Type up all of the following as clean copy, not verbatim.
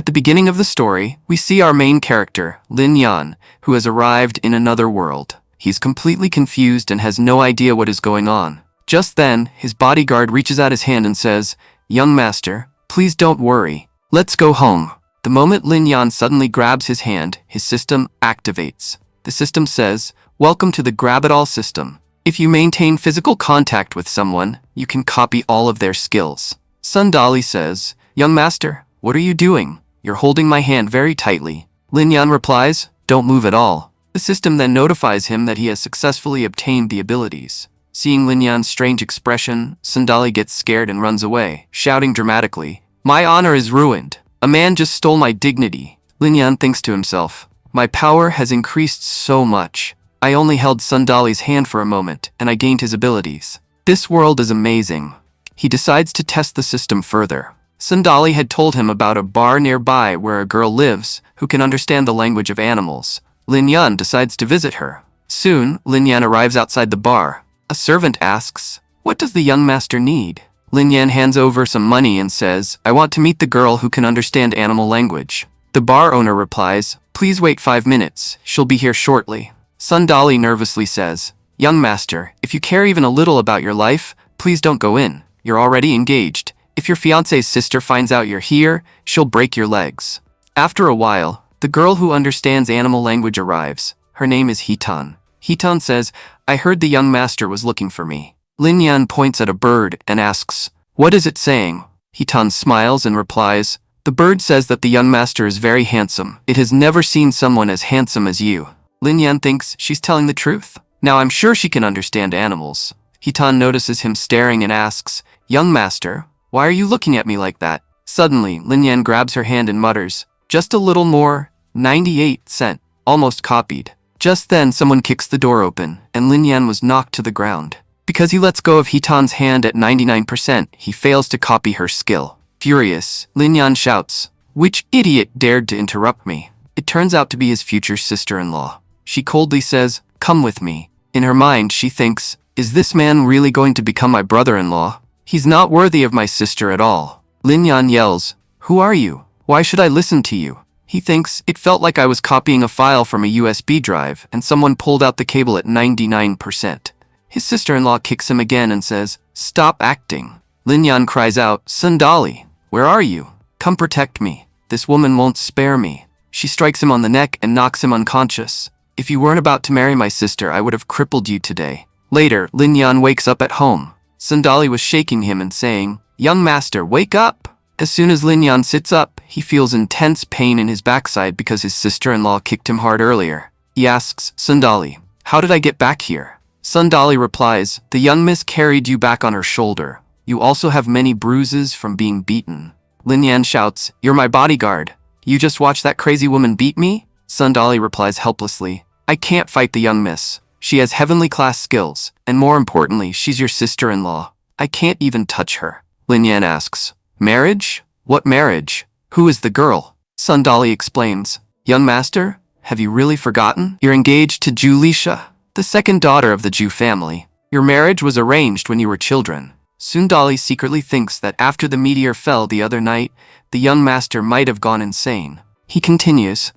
the beginning of the story, we see our main character, Lin Yan, who has arrived in another world. He's completely confused and has no idea what is going on. Just then, his bodyguard reaches out his hand and says, "Young master, please don't worry. Let's go home." The moment Lin Yan suddenly grabs his hand, his system activates. The system says, "Welcome to the Grab-It-All system. If you maintain physical contact with someone, you can copy all of their skills." Sundali says, "Young master, what are you doing? You're holding my hand very tightly." Lin Yan replies, "Don't move at all." The system then notifies him that he has successfully obtained the abilities. Seeing Lin Yan's strange expression, Sundali gets scared and runs away, shouting dramatically, "My honor is ruined. A man just stole my dignity." Lin Yan thinks to himself, "My power has increased so much. I only held Sundali's hand for a moment, and I gained his abilities. This world is amazing." He decides to test the system further. Sundali had told him about a bar nearby where a girl lives who can understand the language of animals. Lin Yan decides to visit her. Soon, Lin Yan arrives outside the bar. A servant asks, "What does the young master need?" Lin Yan hands over some money and says, "I want to meet the girl who can understand animal language." The bar owner replies, "Please wait 5 minutes. She'll be here shortly." Sundali nervously says, "Young master, if you care even a little about your life, please don't go in. You're already engaged. If your fiancé's sister finds out you're here, she'll break your legs." After a while, the girl who understands animal language arrives. Her name is Hitan. Hitan says, "I heard the young master was looking for me." Lin Yan points at a bird and asks, "What is it saying?" Hitan smiles and replies, "The bird says that the young master is very handsome. It has never seen someone as handsome as you." Lin Yan thinks she's telling the truth. Now I'm sure she can understand animals. Hitan notices him staring and asks, "Young master, why are you looking at me like that?" Suddenly, Lin Yan grabs her hand and mutters, "Just a little more, 98 cent, almost copied." Just then, someone kicks the door open, and Lin Yan was knocked to the ground. Because he lets go of Hitan's hand at 99%, he fails to copy her skill. Furious, Lin Yan shouts, "Which idiot dared to interrupt me?" It turns out to be his future sister-in-law. She coldly says, "Come with me." In her mind, she thinks, "Is this man really going to become my brother-in-law? He's not worthy of my sister at all." Lin Yan yells, "Who are you? Why should I listen to you?" He thinks, "It felt like I was copying a file from a USB drive and someone pulled out the cable at 99%. His sister-in-law kicks him again and says, "Stop acting." Lin Yan cries out, "Sundali, where are you? Come protect me. This woman won't spare me." She strikes him on the neck and knocks him unconscious. "If you weren't about to marry my sister, I would have crippled you today." Later, Lin Yan wakes up at home. Sundali was shaking him and saying, "Young master, wake up." As soon as Lin Yan sits up, he feels intense pain in his backside because his sister-in-law kicked him hard earlier. He asks, "Sundali, how did I get back here?" Sundali replies, "The young miss carried you back on her shoulder. You also have many bruises from being beaten." Lin Yan shouts, "You're my bodyguard. You just watched that crazy woman beat me?" Sundali replies helplessly, "I can't fight the young miss. She has heavenly class skills, and more importantly, she's your sister-in-law. I can't even touch her." Lin Yan asks, "Marriage? What marriage? Who is the girl?" Sundali explains, "Young master, have you really forgotten? You're engaged to Julisha, the second daughter of the Jew family. Your marriage was arranged when you were children." Sundali secretly thinks that after the meteor fell the other night, the young master might have gone insane. He continues,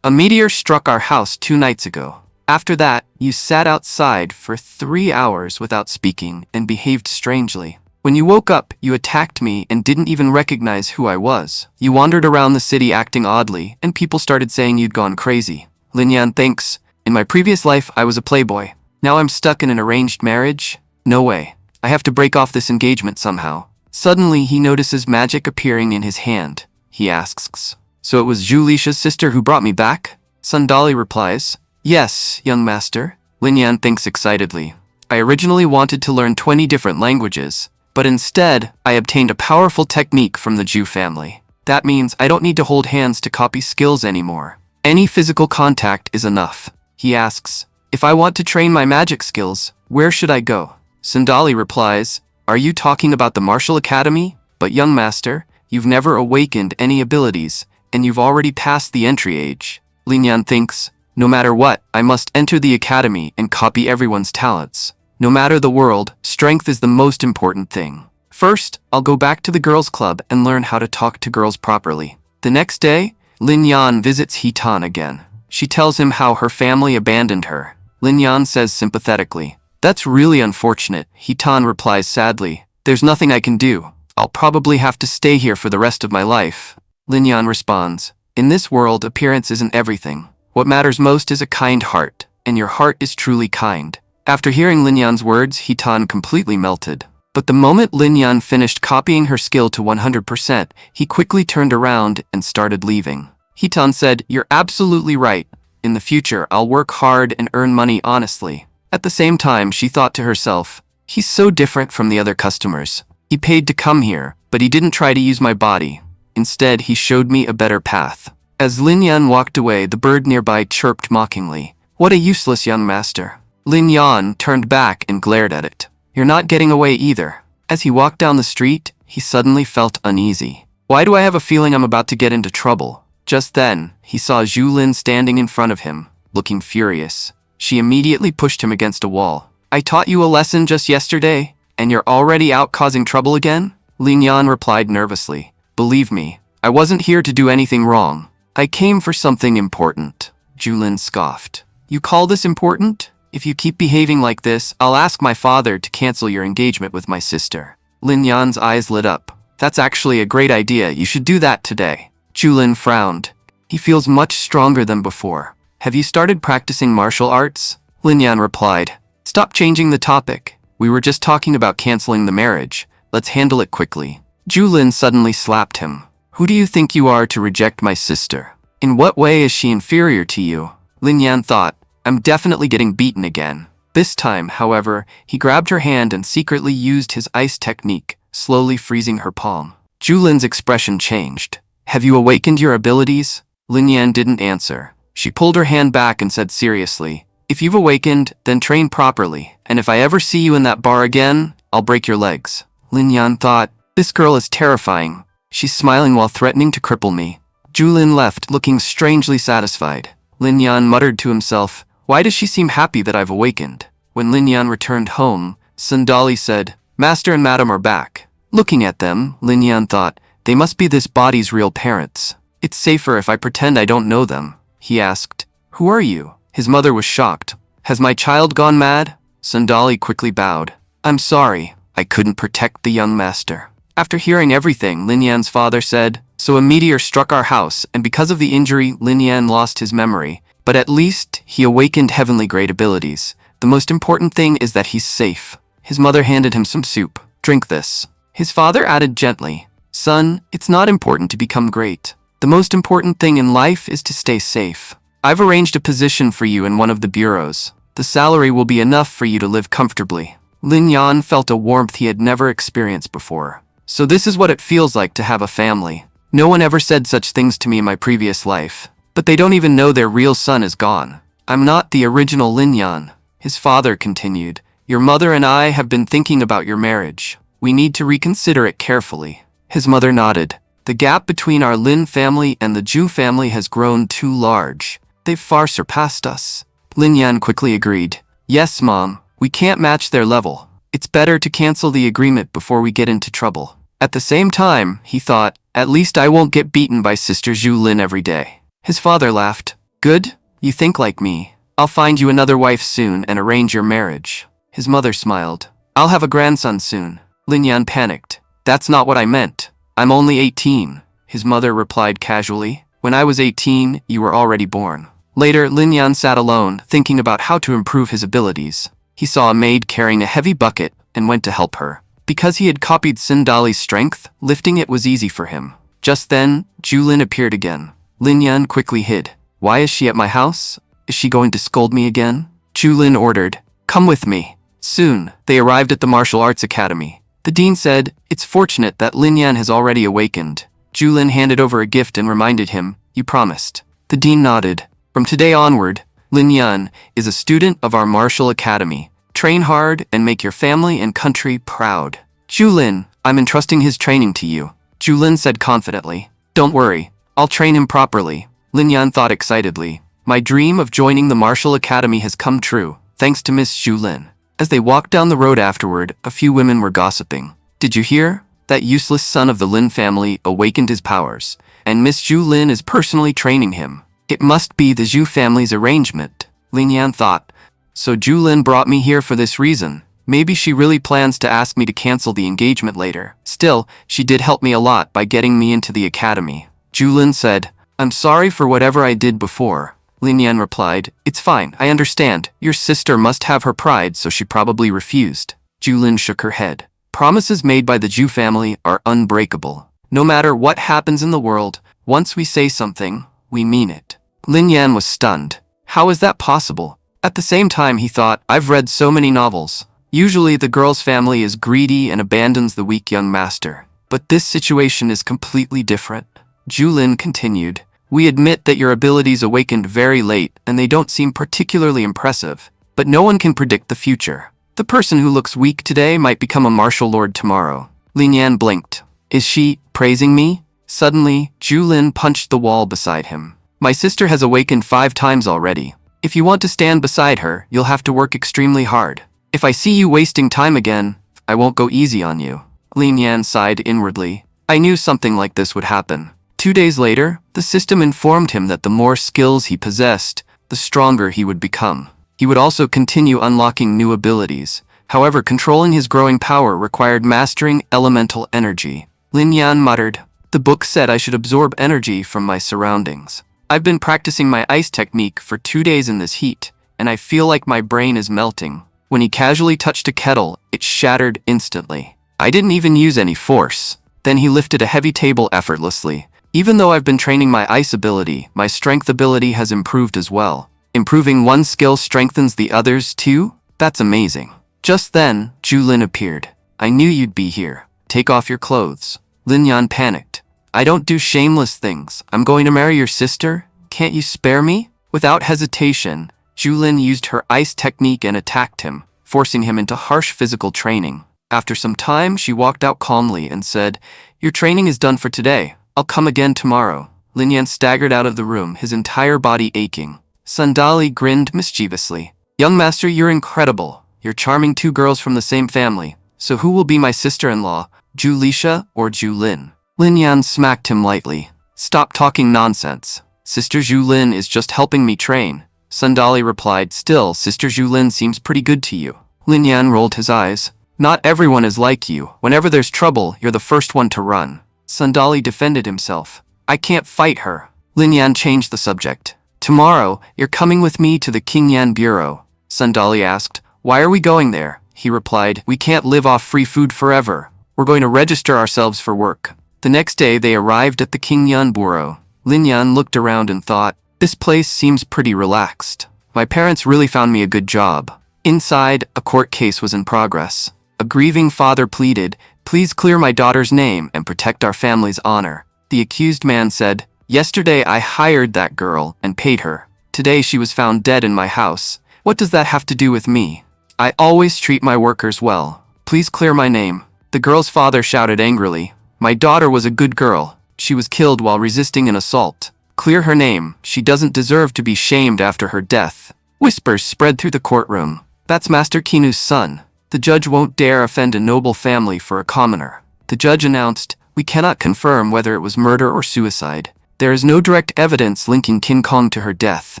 "A meteor struck our house 2 nights ago. After that, you sat outside for 3 hours without speaking and behaved strangely. When you woke up, you attacked me and didn't even recognize who I was. You wandered around the city acting oddly, and people started saying you'd gone crazy." Lin Yan thinks, "In my previous life, I was a playboy. Now I'm stuck in an arranged marriage? No way. I have to break off this engagement somehow." Suddenly, he notices magic appearing in his hand. He asks, "So it was Julisha's sister who brought me back?" Sundali replies, "Yes, young master." Lin Yan thinks excitedly, "I originally wanted to learn 20 different languages, but instead, I obtained a powerful technique from the Jew family. That means I don't need to hold hands to copy skills anymore. Any physical contact is enough." He asks, "If I want to train my magic skills, where should I go?" Sundali replies, "Are you talking about the martial academy? But young master, you've never awakened any abilities, and you've already passed the entry age." Lin Yan thinks, "No matter what, I must enter the academy and copy everyone's talents. No matter the world, strength is the most important thing. First, I'll go back to the girls' club and learn how to talk to girls properly." The next day, Lin Yan visits He Tan again. She tells him how her family abandoned her. Lin Yan says sympathetically, "That's really unfortunate." He Tan replies sadly, "There's nothing I can do. I'll probably have to stay here for the rest of my life." Lin Yan responds, "In this world, appearance isn't everything. What matters most is a kind heart, and your heart is truly kind." After hearing Lin Yan's words, He Tan completely melted. But the moment Lin Yan finished copying her skill to 100%, he quickly turned around and started leaving. He Tan said, "You're absolutely right. In the future, I'll work hard and earn money honestly." At the same time, she thought to herself, "He's so different from the other customers. He paid to come here, but he didn't try to use my body. Instead, he showed me a better path." As Lin Yan walked away, the bird nearby chirped mockingly, "What a useless young master." Lin Yan turned back and glared at it. "You're not getting away either." As he walked down the street, he suddenly felt uneasy. "Why do I have a feeling I'm about to get into trouble?" Just then, he saw Zhu Lin standing in front of him, looking furious. She immediately pushed him against a wall. "I taught you a lesson just yesterday, and you're already out causing trouble again?" Lin Yan replied nervously, "Believe me, I wasn't here to do anything wrong. I came for something important." Zhu Lin scoffed. "You call this important? If you keep behaving like this, I'll ask my father to cancel your engagement with my sister." Lin Yan's eyes lit up. "That's actually a great idea. You should do that today." Zhu Lin frowned. He feels much stronger than before. "Have you started practicing martial arts?" Lin Yan replied. "Stop changing the topic. We were just talking about canceling the marriage. Let's handle it quickly." Zhu Lin suddenly slapped him. "Who do you think you are to reject my sister? In what way is she inferior to you?" Lin Yan thought, "I'm definitely getting beaten again." This time, however, he grabbed her hand and secretly used his ice technique, slowly freezing her palm. Zhu Lin's expression changed. "Have you awakened your abilities?" Lin Yan didn't answer. She pulled her hand back and said seriously, "If you've awakened, then train properly, and if I ever see you in that bar again, I'll break your legs." Lin Yan thought, "This girl is terrifying. She's smiling while threatening to cripple me." Zhu Lin left, looking strangely satisfied. Lin Yan muttered to himself, "Why does she seem happy that I've awakened?" When Lin Yan returned home, Sundali said, "Master and Madam are back." Looking at them, Lin Yan thought, "They must be this body's real parents. It's safer if I pretend I don't know them." He asked, "Who are you?" His mother was shocked. "Has my child gone mad?" Sundali quickly bowed. "I'm sorry, I couldn't protect the young master." After hearing everything, Lin Yan's father said, "So a meteor struck our house, and because of the injury, Lin Yan lost his memory. But at least he awakened heavenly great abilities. The most important thing is that he's safe." His mother handed him some soup. "Drink this." His father added gently, "Son, it's not important to become great. The most important thing in life is to stay safe. I've arranged a position for you in one of the bureaus. The salary will be enough for you to live comfortably." Lin Yan felt a warmth he had never experienced before. "So this is what it feels like to have a family. No one ever said such things to me in my previous life. But they don't even know their real son is gone. I'm not the original Lin Yan." His father continued, "Your mother and I have been thinking about your marriage. We need to reconsider it carefully." His mother nodded. "The gap between our Lin family and the Zhu family has grown too large. They've far surpassed us." Lin Yan quickly agreed. "Yes, Mom, we can't match their level. It's better to cancel the agreement before we get into trouble." At the same time, he thought, "At least I won't get beaten by Sister Zhu Lin every day." His father laughed. "Good, you think like me. I'll find you another wife soon and arrange your marriage." His mother smiled. "I'll have a grandson soon." Lin Yan panicked. "That's not what I meant. I'm only 18. His mother replied casually. "When I was 18, you were already born." Later, Lin Yan sat alone, thinking about how to improve his abilities. He saw a maid carrying a heavy bucket and went to help her. Because he had copied Sindali's strength, lifting it was easy for him. Just then, Zhu Lin appeared again. Lin Yan quickly hid. "Why is she at my house? Is she going to scold me again?" Zhu Lin ordered, "Come with me." Soon, they arrived at the martial arts academy. The dean said, "It's fortunate that Lin Yan has already awakened." Zhu Lin handed over a gift and reminded him, "You promised." The dean nodded. "From today onward, Lin Yan is a student of our martial academy. Train hard and make your family and country proud." "Zhu Lin, I'm entrusting his training to you," Zhu Lin said confidently. "Don't worry, I'll train him properly." Lin Yan thought excitedly, "My dream of joining the martial academy has come true, thanks to Miss Zhu Lin." As they walked down the road afterward, a few women were gossiping. "Did you hear? That useless son of the Lin family awakened his powers. and Miss Zhu Lin is personally training him. It must be the Zhu family's arrangement, Lin Yan thought. So Zhu Lin brought me here for this reason. Maybe she really plans to ask me to cancel the engagement later. Still, she did help me a lot by getting me into the academy. Zhu Lin said, I'm sorry for whatever I did before. Lin Yan replied, It's fine, I understand. Your sister must have her pride, so she probably refused. Zhu Lin shook her head. Promises made by the Zhu family are unbreakable. No matter what happens in the world, once we say something, we mean it. Lin Yan was stunned. How is that possible? At the same time, he thought, I've read so many novels. Usually the girl's family is greedy and abandons the weak young master. But this situation is completely different. Zhu Lin continued, We admit that your abilities awakened very late and they don't seem particularly impressive. But no one can predict the future. The person who looks weak today might become a martial lord tomorrow. Lin Yan blinked. Is she praising me? Suddenly, Zhu Lin punched the wall beside him. My sister has awakened 5 times already. If you want to stand beside her, you'll have to work extremely hard. If I see you wasting time again, I won't go easy on you. Lin Yan sighed inwardly. I knew something like this would happen. 2 days later, the system informed him that the more skills he possessed, the stronger he would become. He would also continue unlocking new abilities. However, controlling his growing power required mastering elemental energy. Lin Yan muttered, The book said I should absorb energy from my surroundings. I've been practicing my ice technique for 2 days in this heat, and I feel like my brain is melting. When he casually touched a kettle, it shattered instantly. I didn't even use any force. Then he lifted a heavy table effortlessly. Even though I've been training my ice ability, my strength ability has improved as well. Improving one skill strengthens the others too? That's amazing. Just then, Zhu Lin appeared. I knew you'd be here. Take off your clothes. Lin Yan panicked. I don't do shameless things. I'm going to marry your sister. Can't you spare me? Without hesitation, Zhu Lin used her ice technique and attacked him, forcing him into harsh physical training. After some time, she walked out calmly and said, Your training is done for today. I'll come again tomorrow. Lin Yan staggered out of the room, his entire body aching. Sandali grinned mischievously. Young master, you're incredible. You're charming 2 girls from the same family. So who will be my sister-in-law, Zhu Lisha or Zhu Lin? Lin Yan smacked him lightly. Stop talking nonsense. Sister Zhu Lin is just helping me train. Sandali replied, Still, Sister Zhu Lin seems pretty good to you. Lin Yan rolled his eyes. Not everyone is like you. Whenever there's trouble, you're the first one to run. Sandali defended himself. I can't fight her. Lin Yan changed the subject. Tomorrow, you're coming with me to the Qingyan Bureau. Sandali asked, Why are we going there? He replied, We can't live off free food forever. We're going to register ourselves for work. The next day, they arrived at the Qingyan Bureau. Lin Yan looked around and thought, This place seems pretty relaxed. My parents really found me a good job. Inside, a court case was in progress. A grieving father pleaded, Please clear my daughter's name and protect our family's honor. The accused man said, Yesterday I hired that girl and paid her. Today she was found dead in my house. What does that have to do with me? I always treat my workers well. Please clear my name. The girl's father shouted angrily, My daughter was a good girl. She was killed while resisting an assault. Clear her name. She doesn't deserve to be shamed after her death. Whispers spread through the courtroom. That's Master Kinu's son. The judge won't dare offend a noble family for a commoner. The judge announced, We cannot confirm whether it was murder or suicide. There is no direct evidence linking King Kong to her death.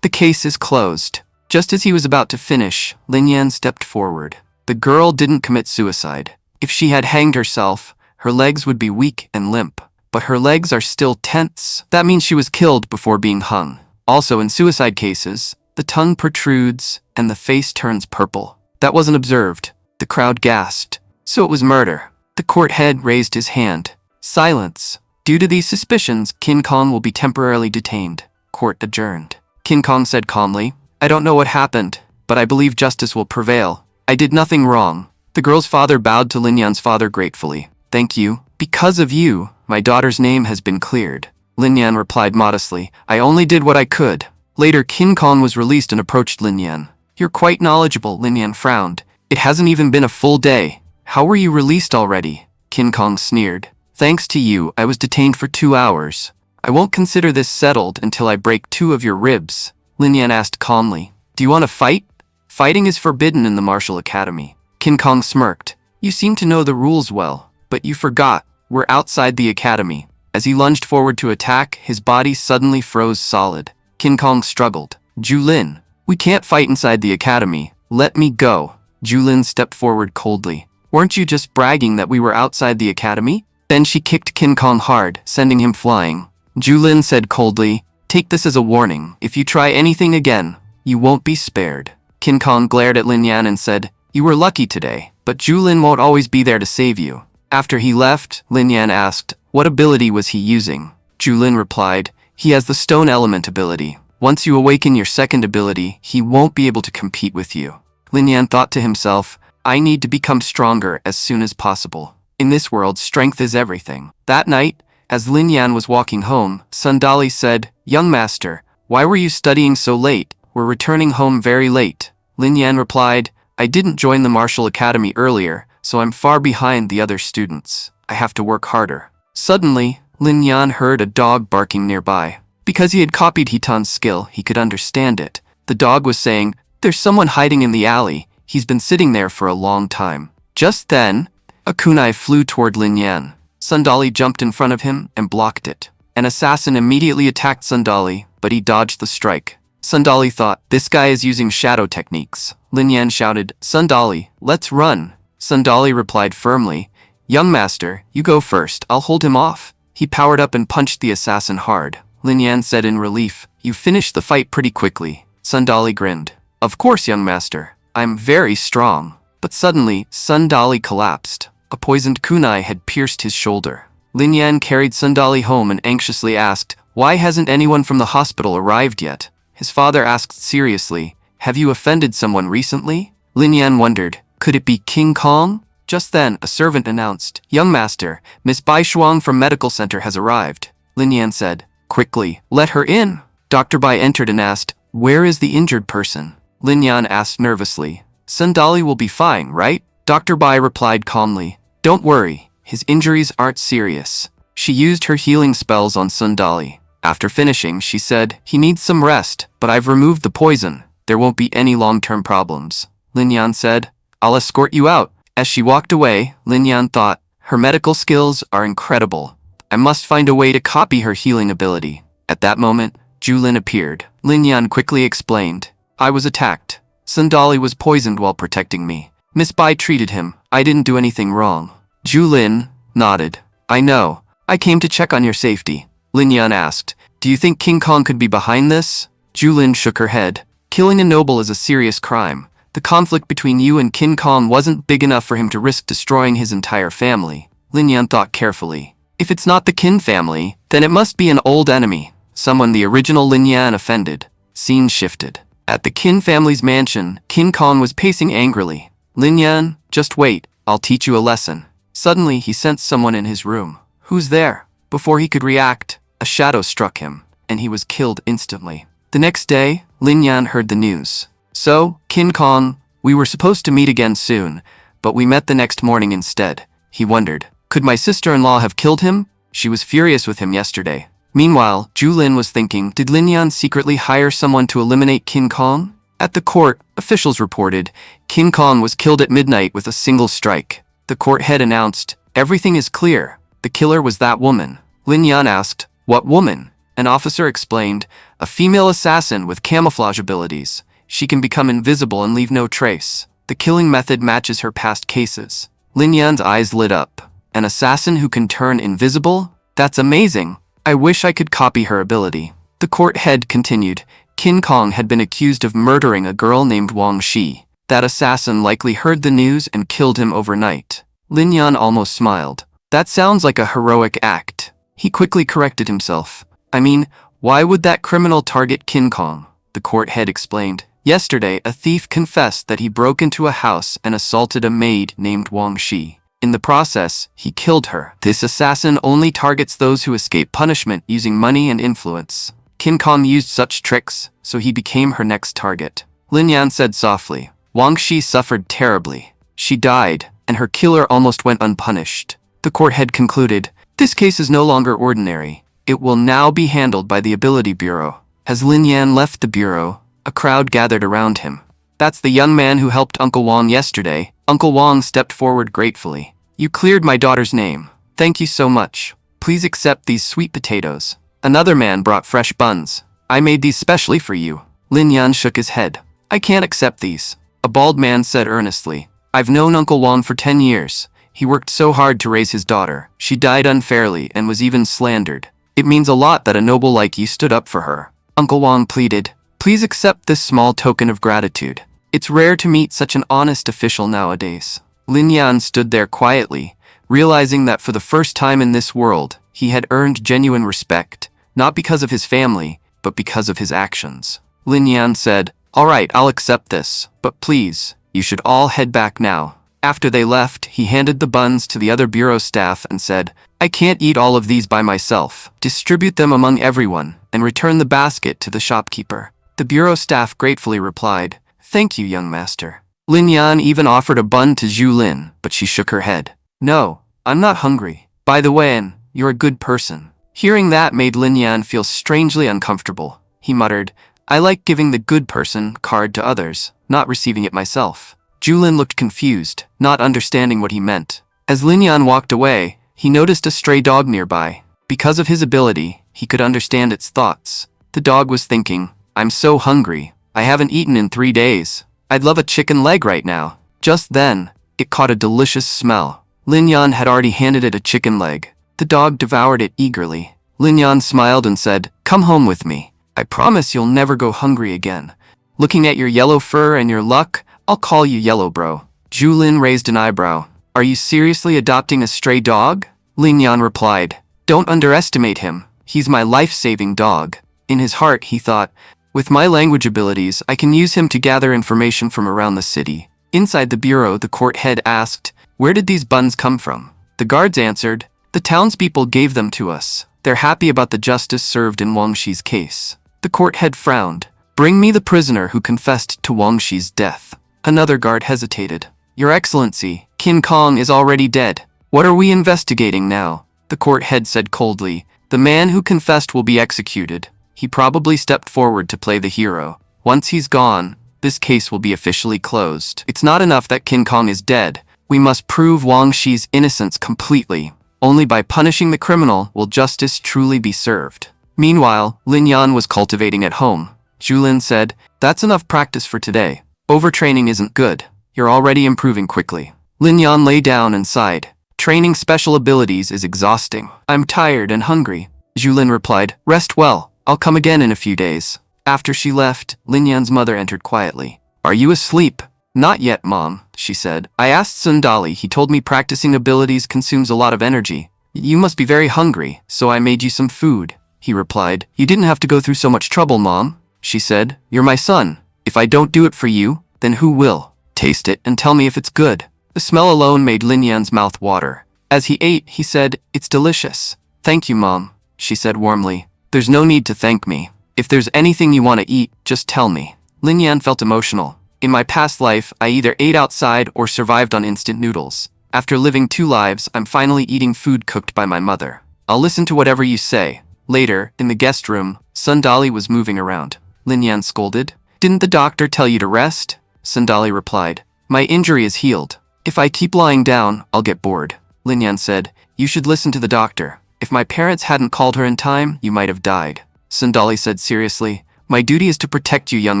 The case is closed. Just as he was about to finish, Lin Yan stepped forward. The girl didn't commit suicide. If she had hanged herself, her legs would be weak and limp. But her legs are still tense. That means she was killed before being hung. Also, in suicide cases, the tongue protrudes and the face turns purple. That wasn't observed. The crowd gasped. So it was murder. The court head raised his hand. Silence. Due to these suspicions, King Kong will be temporarily detained. Court adjourned. King Kong said calmly, I don't know what happened, but I believe justice will prevail. I did nothing wrong. The girl's father bowed to Lin Yan's father gratefully. Thank you. Because of you, my daughter's name has been cleared. Lin Yan replied modestly, I only did what I could. Later, King Kong was released and approached Lin Yan. You're quite knowledgeable, Lin Yan frowned. It hasn't even been a full day. How were you released already? King Kong sneered. Thanks to you, I was detained for 2 hours. I won't consider this settled until I break 2 of your ribs. Lin Yan asked calmly. Do you want to fight? Fighting is forbidden in the martial academy. King Kong smirked. You seem to know the rules well, but you forgot. We're outside the academy. As he lunged forward to attack, his body suddenly froze solid. King Kong struggled. Julin, we can't fight inside the academy. Let me go. Julin stepped forward coldly. Weren't you just bragging that we were outside the academy? Then she kicked King Kong hard, sending him flying. Julin said coldly, take this as a warning. If you try anything again, you won't be spared. King Kong glared at Lin Yan and said, you were lucky today, but Julin won't always be there to save you. After he left, Lin Yan asked, what ability was he using? Julin replied, he has the stone element ability. Once you awaken your second ability, he won't be able to compete with you. Lin Yan thought to himself, I need to become stronger as soon as possible. In this world, strength is everything. That night, as Lin Yan was walking home, Sundali said, young master, why were you studying so late? We're returning home very late. Lin Yan replied, I didn't join the martial academy earlier, so I'm far behind the other students. I have to work harder. Suddenly, Lin Yan heard a dog barking nearby. Because he had copied Hitan's skill, he could understand it. The dog was saying, there's someone hiding in the alley. He's been sitting there for a long time. Just then, a kunai flew toward Lin Yan. Sundali jumped in front of him and blocked it. An assassin immediately attacked Sundali, but he dodged the strike. Sundali thought, this guy is using shadow techniques. Lin Yan shouted, Sundali, let's run. Sundali replied firmly, young master, you go first, I'll hold him off. He powered up and punched the assassin hard. Lin Yan said in relief, you finished the fight pretty quickly. Sundali grinned. Of course, young master, I'm very strong. But suddenly, Sundali collapsed. A poisoned kunai had pierced his shoulder. Lin Yan carried Sundali home and anxiously asked, why hasn't anyone from the hospital arrived yet? His father asked seriously, have you offended someone recently? Lin Yan wondered, could it be King Kong? Just then, a servant announced, young master, Miss Bai Shuang from medical center has arrived. Lin Yan said, quickly, let her in. Dr. Bai entered and asked, where is the injured person? Lin Yan asked nervously, Sundali will be fine, right? Dr. Bai replied calmly, don't worry, his injuries aren't serious. She used her healing spells on Sundali. After finishing, she said, he needs some rest, but I've removed the poison. There won't be any long-term problems. Lin Yan said, I'll escort you out. As she walked away, Lin Yan thought, her medical skills are incredible. I must find a way to copy her healing ability. At that moment, Julin appeared. Lin Yan quickly explained, I was attacked. Sundali was poisoned while protecting me. Miss Bai treated him. I didn't do anything wrong. Julin nodded. I know. I came to check on your safety. Lin Yan asked, do you think King Kong could be behind this? Julin shook her head. Killing a noble is a serious crime. The conflict between you and King Kong wasn't big enough for him to risk destroying his entire family. Lin Yan thought carefully. If it's not the Qin family, then it must be an old enemy. Someone the original Lin Yan offended. Scene shifted. At the Qin family's mansion, King Kong was pacing angrily. Lin Yan, just wait. I'll teach you a lesson. Suddenly, he sensed someone in his room. Who's there? Before he could react, a shadow struck him, and he was killed instantly. The next day, Lin Yan heard the news. So, King Kong, we were supposed to meet again soon, but we met the next morning instead. He wondered, could my sister-in-law have killed him? She was furious with him yesterday. Meanwhile, Julin was thinking, did Lin Yan secretly hire someone to eliminate King Kong? At the court, officials reported, King Kong was killed at midnight with a single strike. The court head announced, everything is clear. The killer was that woman. Lin Yan asked, what woman? An officer explained, a female assassin with camouflage abilities. She can become invisible and leave no trace. The killing method matches her past cases. Lin Yan's eyes lit up. An assassin who can turn invisible? That's amazing. I wish I could copy her ability. The court head continued, King Kong had been accused of murdering a girl named Wang Shi. That assassin likely heard the news and killed him overnight. Lin Yan almost smiled. That sounds like a heroic act. He quickly corrected himself. I mean, why would that criminal target King Kong? The court head explained. Yesterday, a thief confessed that he broke into a house and assaulted a maid named Wang Shi. In the process, he killed her. This assassin only targets those who escape punishment using money and influence. King Kong used such tricks, so he became her next target. Lin Yan said softly, Wang Shi suffered terribly. She died, and her killer almost went unpunished. The court head concluded, this case is no longer ordinary. It will now be handled by the Ability Bureau. As Lin Yan left the bureau, a crowd gathered around him. That's the young man who helped Uncle Wang yesterday. Uncle Wang stepped forward gratefully. You cleared my daughter's name. Thank you so much. Please accept these sweet potatoes. Another man brought fresh buns. I made these specially for you. Lin Yan shook his head. I can't accept these. A bald man said earnestly. I've known Uncle Wang for 10 years. He worked so hard to raise his daughter. She died unfairly and was even slandered. It means a lot that a noble like you stood up for her. Uncle Wang pleaded. Please accept this small token of gratitude. It's rare to meet such an honest official nowadays. Lin Yan stood there quietly, realizing that for the first time in this world, he had earned genuine respect, not because of his family, but because of his actions. Lin Yan said, All right, I'll accept this, but please, you should all head back now. After they left, he handed the buns to the other bureau staff and said, I can't eat all of these by myself. Distribute them among everyone, and return the basket to the shopkeeper. The bureau staff gratefully replied, Thank you, young master. Lin Yan even offered a bun to Zhu Lin, but she shook her head. No, I'm not hungry. By the way, you're a good person. Hearing that made Lin Yan feel strangely uncomfortable. He muttered, I like giving the good person card to others, not receiving it myself. Zhu Lin looked confused, not understanding what he meant. As Lin Yan walked away, he noticed a stray dog nearby. Because of his ability, he could understand its thoughts. The dog was thinking, I'm so hungry. I haven't eaten in 3 days. I'd love a chicken leg right now. Just then, it caught a delicious smell. Lin Yan had already handed it a chicken leg. The dog devoured it eagerly. Lin Yan smiled and said, Come home with me. I promise you'll never go hungry again. Looking at your yellow fur and your luck, I'll call you Yellow Bro. Zhu Lin raised an eyebrow. Are you seriously adopting a stray dog? Lin Yan replied, Don't underestimate him. He's my life-saving dog. In his heart, he thought, with my language abilities, I can use him to gather information from around the city. Inside the bureau, the court head asked, Where did these buns come from? The guards answered, The townspeople gave them to us. They're happy about the justice served in Wang Shi's case. The court head frowned. Bring me the prisoner who confessed to Wang Shi's death. Another guard hesitated. Your Excellency, King Kong is already dead. What are we investigating now? The court head said coldly, The man who confessed will be executed. He probably stepped forward to play the hero. Once he's gone, this case will be officially closed. It's not enough that King Kong is dead. We must prove Wang Shi's innocence completely. Only by punishing the criminal will justice truly be served. Meanwhile, Lin Yan was cultivating at home. Zhu Lin said, That's enough practice for today. Overtraining isn't good. You're already improving quickly. Lin Yan lay down and sighed. Training special abilities is exhausting. I'm tired and hungry. Zhu Lin replied, Rest well. I'll come again in a few days. After she left, Lin Yan's mother entered quietly. Are you asleep? Not yet, Mom, she said. I asked Sundali. He told me practicing abilities consumes a lot of energy. You must be very hungry, so I made you some food, he replied. You didn't have to go through so much trouble, Mom, she said. You're my son. If I don't do it for you, then who will? Taste it and tell me if it's good. The smell alone made Lin Yan's mouth water. As he ate, he said, It's delicious. Thank you, Mom, she said warmly. There's no need to thank me. If there's anything you want to eat, just tell me. Lin Yan felt emotional. In my past life, I either ate outside or survived on instant noodles. After living 2 lives, I'm finally eating food cooked by my mother. I'll listen to whatever you say. Later, in the guest room, Sundali was moving around. Lin Yan scolded. Didn't the doctor tell you to rest? Sundali replied. My injury is healed. If I keep lying down, I'll get bored. Lin Yan said. You should listen to the doctor. If my parents hadn't called her in time, you might have died. Sundali said seriously, My duty is to protect you, young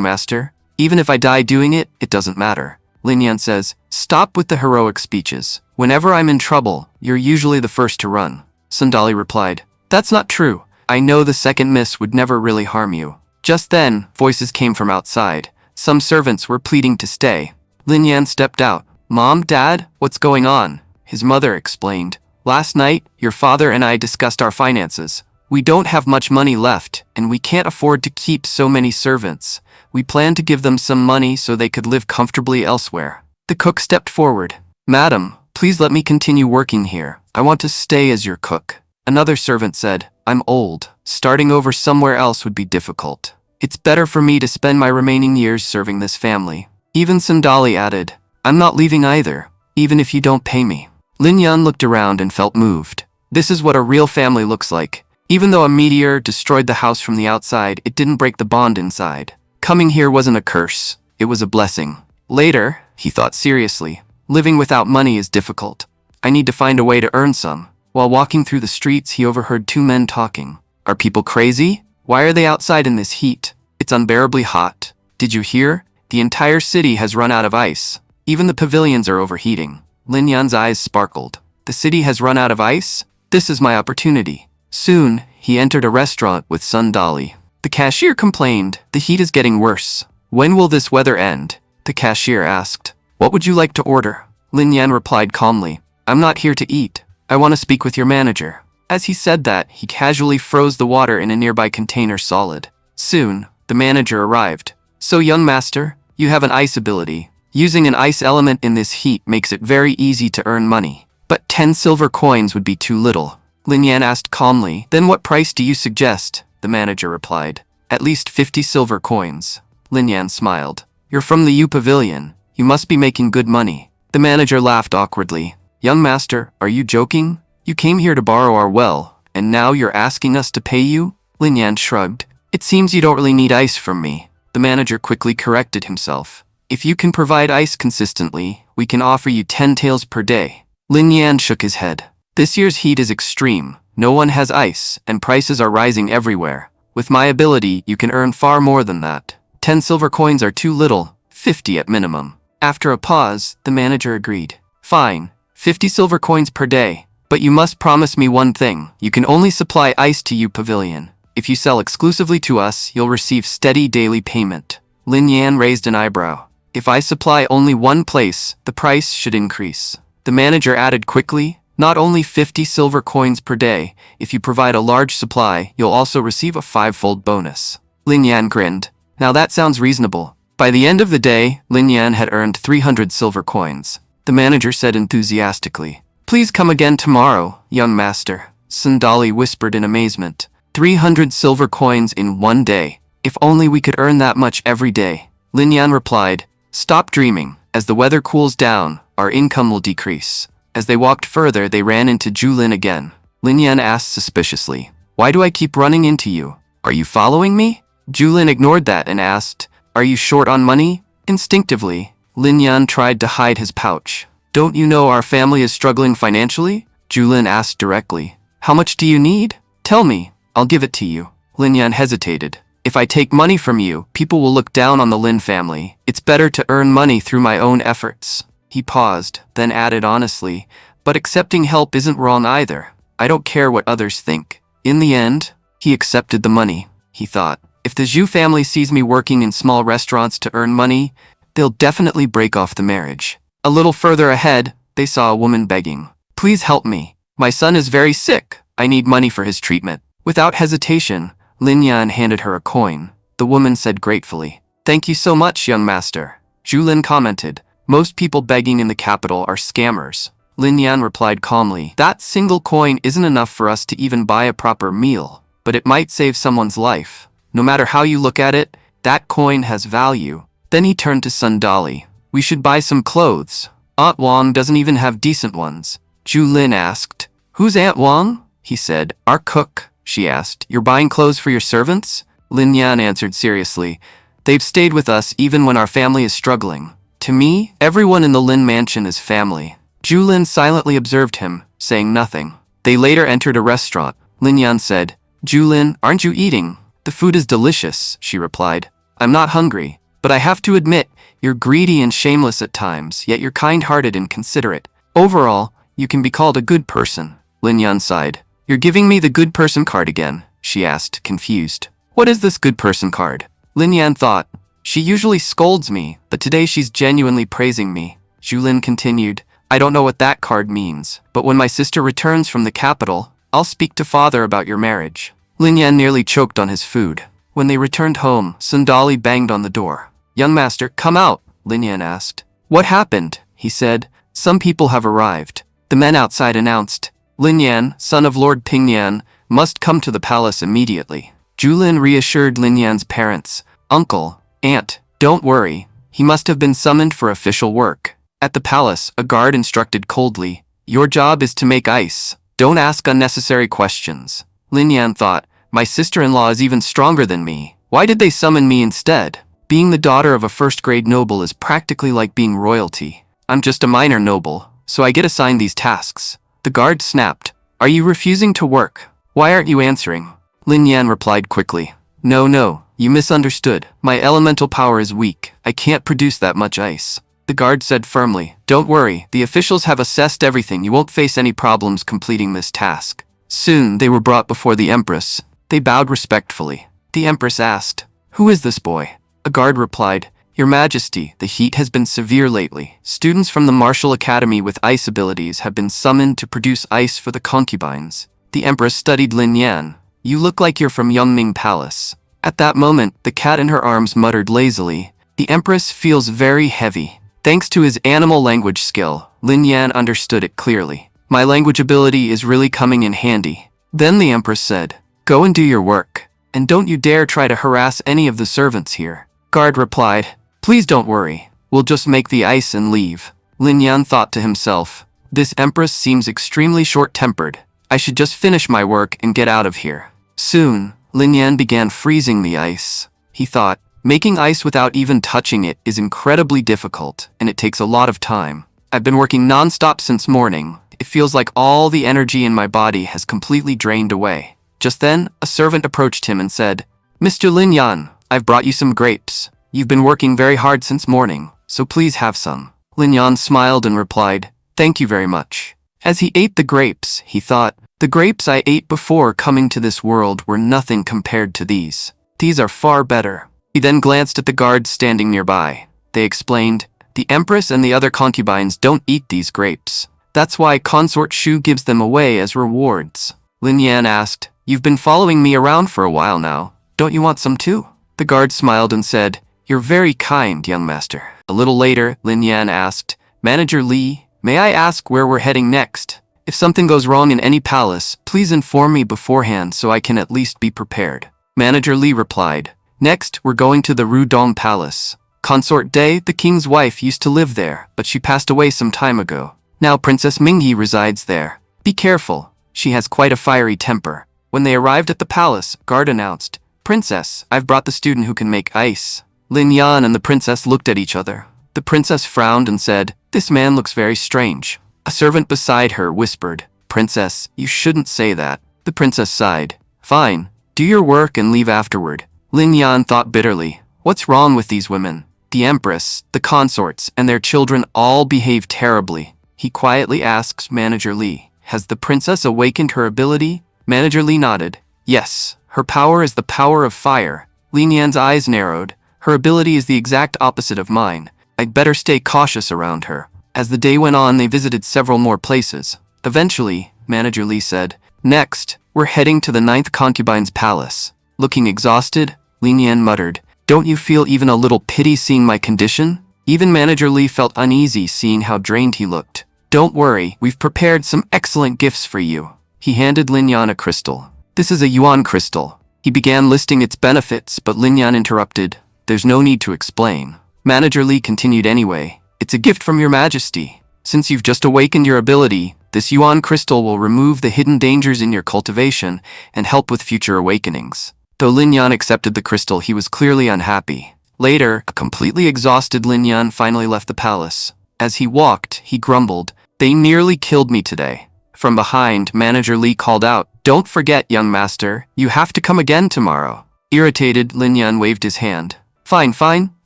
master. Even if I die doing it, it doesn't matter. Lin Yan says, Stop with the heroic speeches. Whenever I'm in trouble, you're usually the first to run. Sundali replied, That's not true. I know the second miss would never really harm you. Just then, voices came from outside. Some servants were pleading to stay. Lin Yan stepped out. Mom, Dad, what's going on? His mother explained. Last night, your father and I discussed our finances. We don't have much money left, and we can't afford to keep so many servants. We plan to give them some money so they could live comfortably elsewhere. The cook stepped forward. Madam, please let me continue working here. I want to stay as your cook. Another servant said, I'm old. Starting over somewhere else would be difficult. It's better for me to spend my remaining years serving this family. Even Sundali added, I'm not leaving either, even if you don't pay me. Lin Yan looked around and felt moved. This is what a real family looks like. Even though a meteor destroyed the house from the outside, it didn't break the bond inside. Coming here wasn't a curse, it was a blessing. Later, he thought seriously, living without money is difficult. I need to find a way to earn some. While walking through the streets, he overheard two men talking. Are people crazy? Why are they outside in this heat? It's unbearably hot. Did you hear? The entire city has run out of ice. Even the pavilions are overheating. Lin Yan's eyes sparkled. The city has run out of ice? This is my opportunity. Soon, he entered a restaurant with Sun Dali. The cashier complained, the heat is getting worse. When will this weather end? The cashier asked. What would you like to order? Lin Yan replied calmly. I'm not here to eat. I want to speak with your manager. As he said that, he casually froze the water in a nearby container solid. Soon, the manager arrived. So young master, you have an ice ability. Using an ice element in this heat makes it very easy to earn money. But 10 silver coins would be too little. Lin Yan asked calmly. Then what price do you suggest? The manager replied. At least 50 silver coins. Lin Yan smiled. You're from the U Pavilion. You must be making good money. The manager laughed awkwardly. Young master, are you joking? You came here to borrow our well, and now you're asking us to pay you? Lin Yan shrugged. It seems you don't really need ice from me. The manager quickly corrected himself. If you can provide ice consistently, we can offer you 10 taels per day. Lin Yan shook his head. This year's heat is extreme. No one has ice, and prices are rising everywhere. With my ability, you can earn far more than that. 10 silver coins are too little, 50 at minimum. After a pause, the manager agreed. Fine, 50 silver coins per day. But you must promise me one thing. You can only supply ice to U Pavilion. If you sell exclusively to us, you'll receive steady daily payment. Lin Yan raised an eyebrow. If I supply only one place, the price should increase. The manager added quickly, not only 50 silver coins per day, if you provide a large supply, you'll also receive a 5-fold bonus. Lin Yan grinned. Now that sounds reasonable. By the end of the day, Lin Yan had earned 300 silver coins. The manager said enthusiastically. Please come again tomorrow, young master. Sun Dali whispered in amazement. 300 silver coins in one day. If only we could earn that much every day. Lin Yan replied, Stop dreaming. As the weather cools down, our income will decrease. As they walked further, they ran into Julin again. Lin Yan asked suspiciously, Why do I keep running into you? Are you following me? Julin ignored that and asked, Are you short on money? Instinctively, Lin Yan tried to hide his pouch. Don't you know our family is struggling financially? Julin asked directly. How much do you need? Tell me, I'll give it to you. Lin Yan hesitated. If I take money from you, people will look down on the Lin family. It's better to earn money through my own efforts. He paused, then added honestly, but accepting help isn't wrong either. I don't care what others think. In the end, he accepted the money. He thought, if the Zhu family sees me working in small restaurants to earn money, they'll definitely break off the marriage. A little further ahead, they saw a woman begging. Please help me. My son is very sick. I need money for his treatment. Without hesitation, Lin Yan handed her a coin. The woman said gratefully, Thank you so much, young master. Julin commented, Most people begging in the capital are scammers. Lin Yan replied calmly, That single coin isn't enough for us to even buy a proper meal, but it might save someone's life. No matter how you look at it, that coin has value. Then he turned to Sun Dali. We should buy some clothes. Aunt Wang doesn't even have decent ones. Julin asked, Who's Aunt Wang? He said, Our cook. She asked, You're buying clothes for your servants? Lin Yan answered seriously, They've stayed with us even when our family is struggling. To me, everyone in the Lin mansion is family. Julin silently observed him, saying nothing. They later entered a restaurant. Lin Yan said, Julin, aren't you eating? The food is delicious, she replied. I'm not hungry, but I have to admit, you're greedy and shameless at times, yet you're kind-hearted and considerate. Overall, you can be called a good person. Lin Yan sighed. You're giving me the good person card again, she asked, confused. What is this good person card? Lin Yan thought. She usually scolds me, but today she's genuinely praising me. Julin continued. I don't know what that card means, but when my sister returns from the capital, I'll speak to father about your marriage. Lin Yan nearly choked on his food. When they returned home, Sun Dali banged on the door. Young master, come out, Lin Yan asked. What happened? He said. Some people have arrived. The men outside announced. Lin Yan, son of Lord Pingyan, must come to the palace immediately. Julin reassured Lin Yan's parents. Uncle, aunt, don't worry. He must have been summoned for official work. At the palace, a guard instructed coldly. Your job is to make ice. Don't ask unnecessary questions. Lin Yan thought, my sister-in-law is even stronger than me. Why did they summon me instead? Being the daughter of a first-grade noble is practically like being royalty. I'm just a minor noble, so I get assigned these tasks. The guard snapped. Are you refusing to work? Why aren't you answering? Lin Yan replied quickly. No, you misunderstood. My elemental power is weak. I can't produce that much ice. The guard said firmly. Don't worry, the officials have assessed everything. You won't face any problems completing this task. Soon, they were brought before the empress. They bowed respectfully. The empress asked, Who is this boy? A guard replied, Your Majesty, the heat has been severe lately. Students from the martial academy with ice abilities have been summoned to produce ice for the concubines. The empress studied Lin Yan. You look like you're from Yongming Palace. At that moment, the cat in her arms muttered lazily. The empress feels very heavy. Thanks to his animal language skill, Lin Yan understood it clearly. My language ability is really coming in handy. Then the empress said, Go and do your work. And don't you dare try to harass any of the servants here. Guard replied, Please don't worry. We'll just make the ice and leave. Lin Yan thought to himself, This empress seems extremely short-tempered. I should just finish my work and get out of here. Soon, Lin Yan began freezing the ice. He thought, making ice without even touching it is incredibly difficult, and it takes a lot of time. I've been working non-stop since morning. It feels like all the energy in my body has completely drained away. Just then, a servant approached him and said, Mr. Lin Yan, I've brought you some grapes. You've been working very hard since morning, so please have some. Lin Yan smiled and replied, Thank you very much. As he ate the grapes, he thought, The grapes I ate before coming to this world were nothing compared to these. These are far better. He then glanced at the guards standing nearby. They explained, The empress and the other concubines don't eat these grapes. That's why Consort Shu gives them away as rewards. Lin Yan asked, You've been following me around for a while now. Don't you want some too? The guard smiled and said, You're very kind, young master. A little later, Lin Yan asked, Manager Li, may I ask where we're heading next? If something goes wrong in any palace, please inform me beforehand so I can at least be prepared. Manager Li replied, Next, we're going to the Rudong Palace. Consort Day, the king's wife, used to live there, but she passed away some time ago. Now Princess Mingyi resides there. Be careful. She has quite a fiery temper. When they arrived at the palace, guard announced, Princess, I've brought the student who can make ice. Lin Yan and the princess looked at each other. The princess frowned and said, This man looks very strange. A servant beside her whispered, Princess, you shouldn't say that. The princess sighed. Fine. Do your work and leave afterward. Lin Yan thought bitterly, What's wrong with these women? The empress, the consorts, and their children all behave terribly. He quietly asks Manager Li, Has the princess awakened her ability? Manager Li nodded. Yes, her power is the power of fire. Lin Yan's eyes narrowed. Her ability is the exact opposite of mine. I'd better stay cautious around her. As the day went on, they visited several more places. Eventually, Manager Li said, Next, we're heading to the 9th concubine's palace. Looking exhausted, Lin Yan muttered, Don't you feel even a little pity seeing my condition? Even Manager Li felt uneasy seeing how drained he looked. Don't worry, we've prepared some excellent gifts for you. He handed Lin Yan a crystal. This is a yuan crystal. He began listing its benefits, but Lin Yan interrupted. There's no need to explain. Manager Li continued anyway. It's a gift from your majesty. Since you've just awakened your ability, this yuan crystal will remove the hidden dangers in your cultivation and help with future awakenings. Though Lin Yan accepted the crystal, he was clearly unhappy. Later, a completely exhausted Lin Yan finally left the palace. As he walked, he grumbled, They nearly killed me today. From behind, Manager Li called out, Don't forget, young master, you have to come again tomorrow. Irritated, Lin Yan waved his hand. Fine,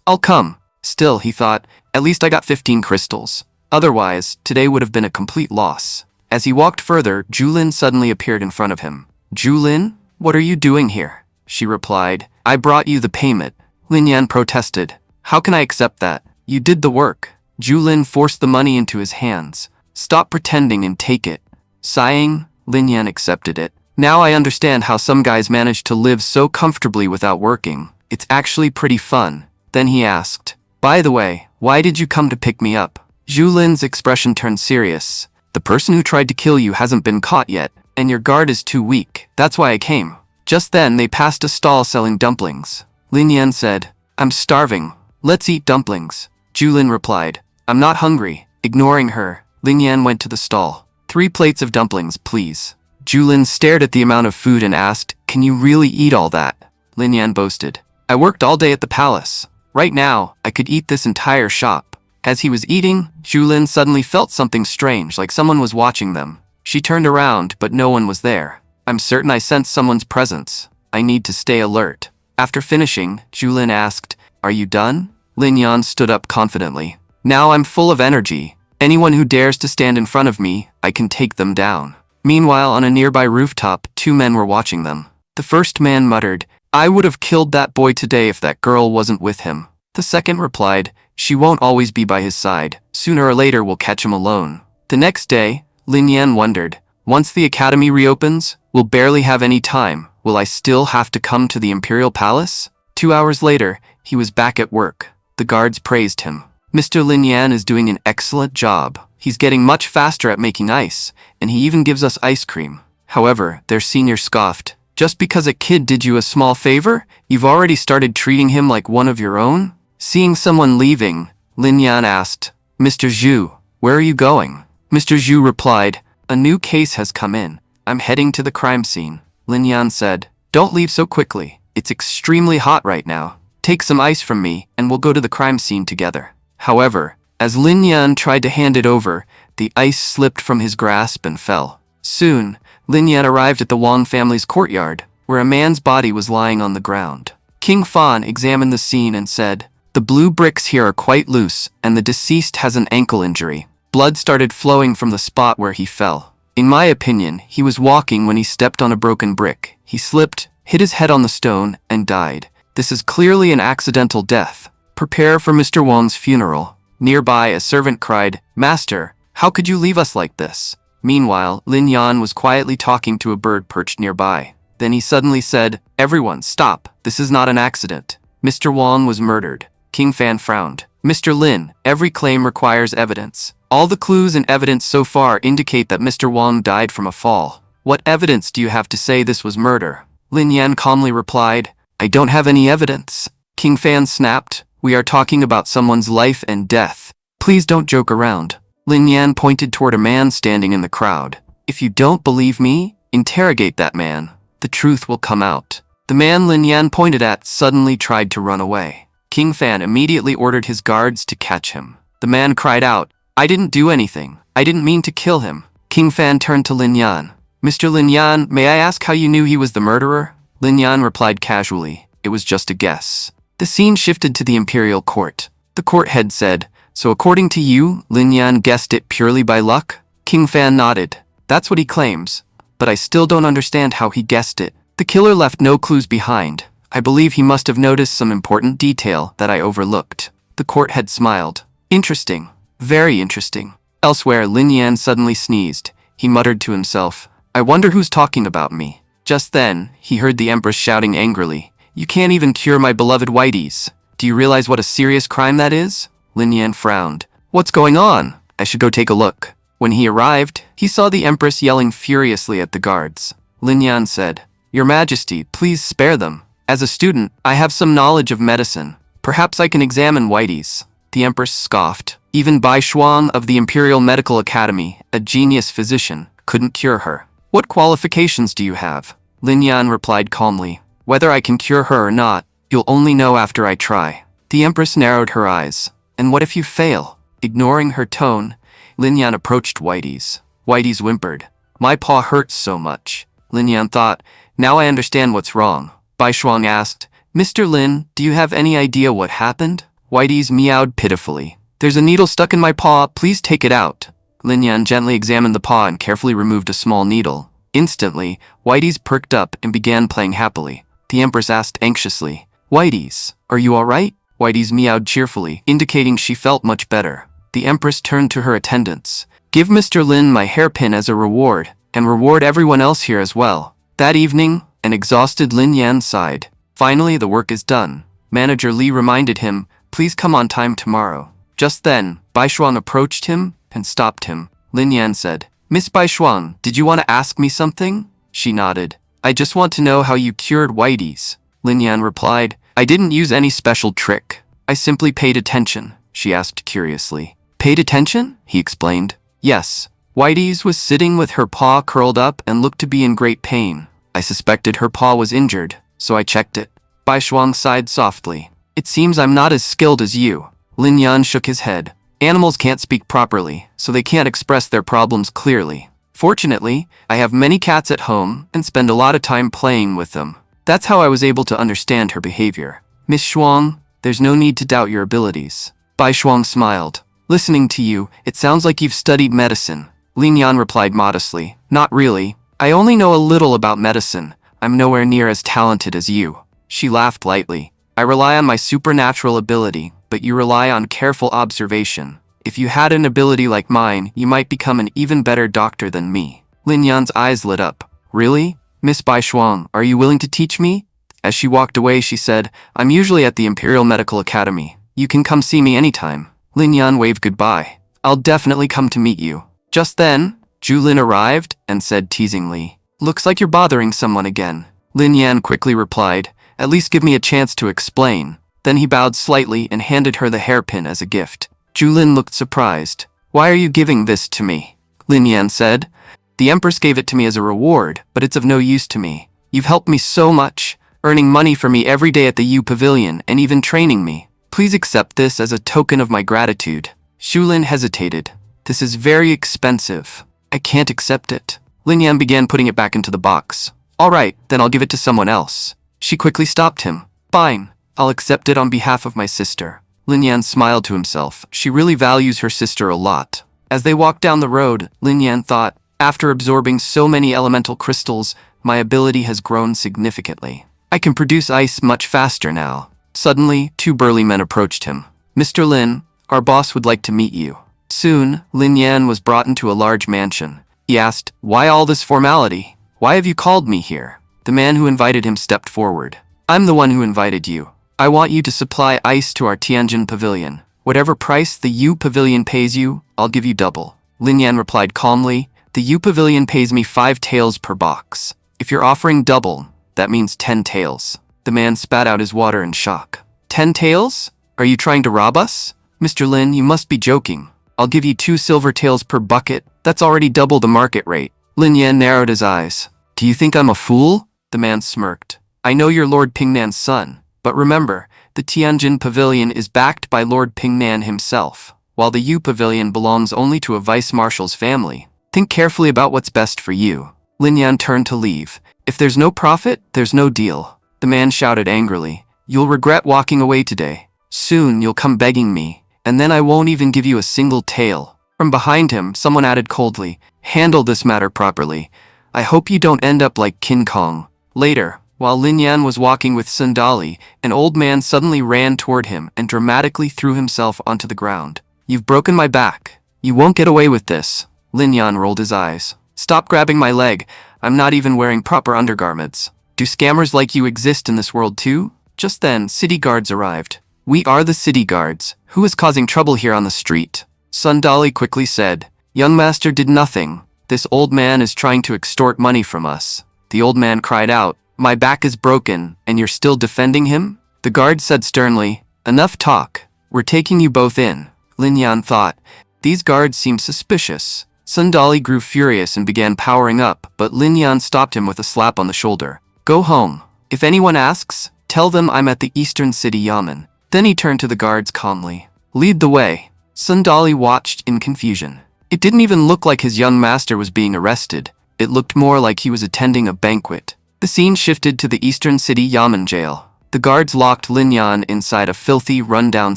I'll come. Still, he thought, at least I got 15 crystals. Otherwise, today would have been a complete loss. As he walked further, Julin suddenly appeared in front of him. Julin, what are you doing here? She replied, I brought you the payment. Lin Yan protested. How can I accept that? You did the work. Julin forced the money into his hands. Stop pretending and take it. Sighing, Lin Yan accepted it. Now I understand how some guys manage to live so comfortably without working. It's actually pretty fun. Then he asked, By the way, why did you come to pick me up? Julin's expression turned serious. The person who tried to kill you hasn't been caught yet, and your guard is too weak. That's why I came. Just then, they passed a stall selling dumplings. Lin Yan said, I'm starving. Let's eat dumplings. Julin replied, I'm not hungry. Ignoring her, Lin Yan went to the stall. 3 plates of dumplings, please. Julin stared at the amount of food and asked, Can you really eat all that? Lin Yan boasted, I worked all day at the palace. Right now, I could eat this entire shop. As he was eating, Julin suddenly felt something strange, like someone was watching them. She turned around, but no one was there. I'm certain I sensed someone's presence. I need to stay alert. After finishing, Julin asked, "Are you done?" Lin Yan stood up confidently. "Now I'm full of energy. Anyone who dares to stand in front of me, I can take them down." Meanwhile, on a nearby rooftop, two men were watching them. The first man muttered, "I would have killed that boy today if that girl wasn't with him." The second replied, "She won't always be by his side. Sooner or later we'll catch him alone." The next day, Lin Yan wondered, "Once the academy reopens, we'll barely have any time. Will I still have to come to the Imperial Palace?" 2 hours later, he was back at work. The guards praised him. "Mr. Lin Yan is doing an excellent job. He's getting much faster at making ice, and he even gives us ice cream." However, their senior scoffed, "Just because a kid did you a small favor, you've already started treating him like one of your own?" Seeing someone leaving, Lin Yan asked, "Mr. Zhu, where are you going?" Mr. Zhu replied, "A new case has come in. I'm heading to the crime scene." Lin Yan said, "Don't leave so quickly. It's extremely hot right now. Take some ice from me, and we'll go to the crime scene together." However, as Lin Yan tried to hand it over, the ice slipped from his grasp and fell. Soon, Lin Yan arrived at the Wang family's courtyard, where a man's body was lying on the ground. King Fan examined the scene and said, "The blue bricks here are quite loose, and the deceased has an ankle injury." Blood started flowing from the spot where he fell. "In my opinion, he was walking when he stepped on a broken brick. He slipped, hit his head on the stone, and died. This is clearly an accidental death. Prepare for Mr. Wang's funeral." Nearby, a servant cried, "Master, how could you leave us like this?" Meanwhile, Lin Yan was quietly talking to a bird perched nearby. Then he suddenly said, "Everyone, stop. This is not an accident. Mr. Wang was murdered." King Fan frowned. "Mr. Lin, every claim requires evidence. All the clues and evidence so far indicate that Mr. Wang died from a fall. What evidence do you have to say this was murder?" Lin Yan calmly replied, "I don't have any evidence." King Fan snapped, "We are talking about someone's life and death. Please don't joke around." Lin Yan pointed toward a man standing in the crowd. "If you don't believe me, interrogate that man. The truth will come out." The man Lin Yan pointed at suddenly tried to run away. King Fan immediately ordered his guards to catch him. The man cried out, "I didn't do anything. I didn't mean to kill him." King Fan turned to Lin Yan. "Mr. Lin Yan, may I ask how you knew he was the murderer?" Lin Yan replied casually, "It was just a guess." The scene shifted to the imperial court. The court head said, "So according to you, Lin Yan guessed it purely by luck?" King Fan nodded. "That's what he claims, but I still don't understand how he guessed it. The killer left no clues behind. I believe he must have noticed some important detail that I overlooked." The court head smiled. "Interesting. Very interesting." Elsewhere, Lin Yan suddenly sneezed. He muttered to himself, "I wonder who's talking about me." Just then, he heard the empress shouting angrily, "You can't even cure my beloved whiteys. Do you realize what a serious crime that is?" Lin Yan frowned. "What's going on? I should go take a look." When he arrived, he saw the empress yelling furiously at the guards. Lin Yan said, "Your Majesty, please spare them. As a student, I have some knowledge of medicine. Perhaps I can examine whiteys." The empress scoffed. Even Bai Shuang of the Imperial Medical Academy, a genius physician, couldn't cure her. "What qualifications do you have?" Lin Yan replied calmly, "Whether I can cure her or not, you'll only know after I try." The empress narrowed her eyes. "And what if you fail?" Ignoring her tone, Lin Yan approached Whitey's. Whitey's whimpered, "My paw hurts so much." Lin Yan thought, "Now I understand what's wrong." Bai Shuang asked, "Mr. Lin, do you have any idea what happened?" Whitey's meowed pitifully. "There's a needle stuck in my paw, please take it out." Lin Yan gently examined the paw and carefully removed a small needle. Instantly, Whitey's perked up and began playing happily. The empress asked anxiously, "Whitey's, are you all right?" Whitey's meowed cheerfully, indicating she felt much better. The empress turned to her attendants. "Give Mr. Lin my hairpin as a reward, and reward everyone else here as well." That evening, an exhausted Lin Yan sighed. Finally, the work is done. Manager Li reminded him, "Please come on time tomorrow." Just then, Bai Shuang approached him and stopped him. Lin Yan said, "Miss Bai Shuang, did you want to ask me something?" She nodded. "I just want to know how you cured Whitey's." Lin Yan replied, "I didn't use any special trick. I simply paid attention." She asked curiously. "Paid attention?" He explained. "Yes. Whitey's was sitting with her paw curled up and looked to be in great pain. I suspected her paw was injured, so I checked it." Bai Shuang sighed softly. "It seems I'm not as skilled as you." Lin Yan shook his head. "Animals can't speak properly, so they can't express their problems clearly. Fortunately, I have many cats at home and spend a lot of time playing with them. That's how I was able to understand her behavior. Miss Shuang, there's no need to doubt your abilities. Bai Shuang smiled. Listening to you, it sounds like you've studied medicine. Lin Yan replied modestly. Not really. I only know a little about medicine. I'm nowhere near as talented as you. She laughed lightly. I rely on my supernatural ability, but you rely on careful observation. If you had an ability like mine, you might become an even better doctor than me. Lin Yan's eyes lit up. Really? Miss Bai Shuang, are you willing to teach me? As she walked away, she said, I'm usually at the Imperial Medical Academy. You can come see me anytime. Lin Yan waved goodbye. I'll definitely come to meet you. Just then, Zhu Lin arrived and said teasingly, Looks like you're bothering someone again. Lin Yan quickly replied, At least give me a chance to explain. Then he bowed slightly and handed her the hairpin as a gift. Zhu Lin looked surprised. Why are you giving this to me? Lin Yan said. The Empress gave it to me as a reward, but it's of no use to me. You've helped me so much, earning money for me every day at the Yu Pavilion and even training me. Please accept this as a token of my gratitude. Zhu Lin hesitated. This is very expensive. I can't accept it. Lin Yan began putting it back into the box. All right, then I'll give it to someone else. She quickly stopped him. Fine, I'll accept it on behalf of my sister. Lin Yan smiled to himself. She really values her sister a lot. As they walked down the road, Lin Yan thought, after absorbing so many elemental crystals, my ability has grown significantly. I can produce ice much faster now. Suddenly, two burly men approached him. Mr. Lin, our boss would like to meet you. Soon, Lin Yan was brought into a large mansion. He asked, Why all this formality? Why have you called me here? The man who invited him stepped forward. I'm the one who invited you. I want you to supply ice to our Tanjin Pavilion. Whatever price the Yu Pavilion pays you, I'll give you double. Lin Yan replied calmly, The Yu Pavilion pays me 5 taels per box. If you're offering double, that means 10 taels. The man spat out his water in shock. 10 taels? Are you trying to rob us? Mr. Lin, you must be joking. I'll give you 2 silver taels per bucket. That's already double the market rate. Lin Yan narrowed his eyes. Do you think I'm a fool? The man smirked. I know you're Lord Pingnan's son. But remember, the Tianjin Pavilion is backed by Lord Pingnan himself, while the Yu Pavilion belongs only to a vice-marshal's family. Think carefully about what's best for you. Lin Yan turned to leave. If there's no profit, there's no deal. The man shouted angrily. You'll regret walking away today. Soon you'll come begging me, and then I won't even give you a single tael. From behind him, someone added coldly, Handle this matter properly. I hope you don't end up like King Kong. Later, while Lin Yan was walking with Sundali, an old man suddenly ran toward him and dramatically threw himself onto the ground. You've broken my back. You won't get away with this. Lin Yan rolled his eyes. Stop grabbing my leg. I'm not even wearing proper undergarments. Do scammers like you exist in this world too? Just then, city guards arrived. We are the city guards. Who is causing trouble here on the street? Sundali quickly said. Young master did nothing. This old man is trying to extort money from us. The old man cried out. My back is broken, and you're still defending him? The guard said sternly, Enough talk. We're taking you both in. Lin Yan thought, These guards seem suspicious. Sundali grew furious and began powering up, but Lin Yan stopped him with a slap on the shoulder. Go home. If anyone asks, tell them I'm at the Eastern City Yamen. Then he turned to the guards calmly. Lead the way. Sundali watched in confusion. It didn't even look like his young master was being arrested. It looked more like he was attending a banquet. The scene shifted to the Eastern City Yamen jail. The guards locked Lin Yan inside a filthy, run-down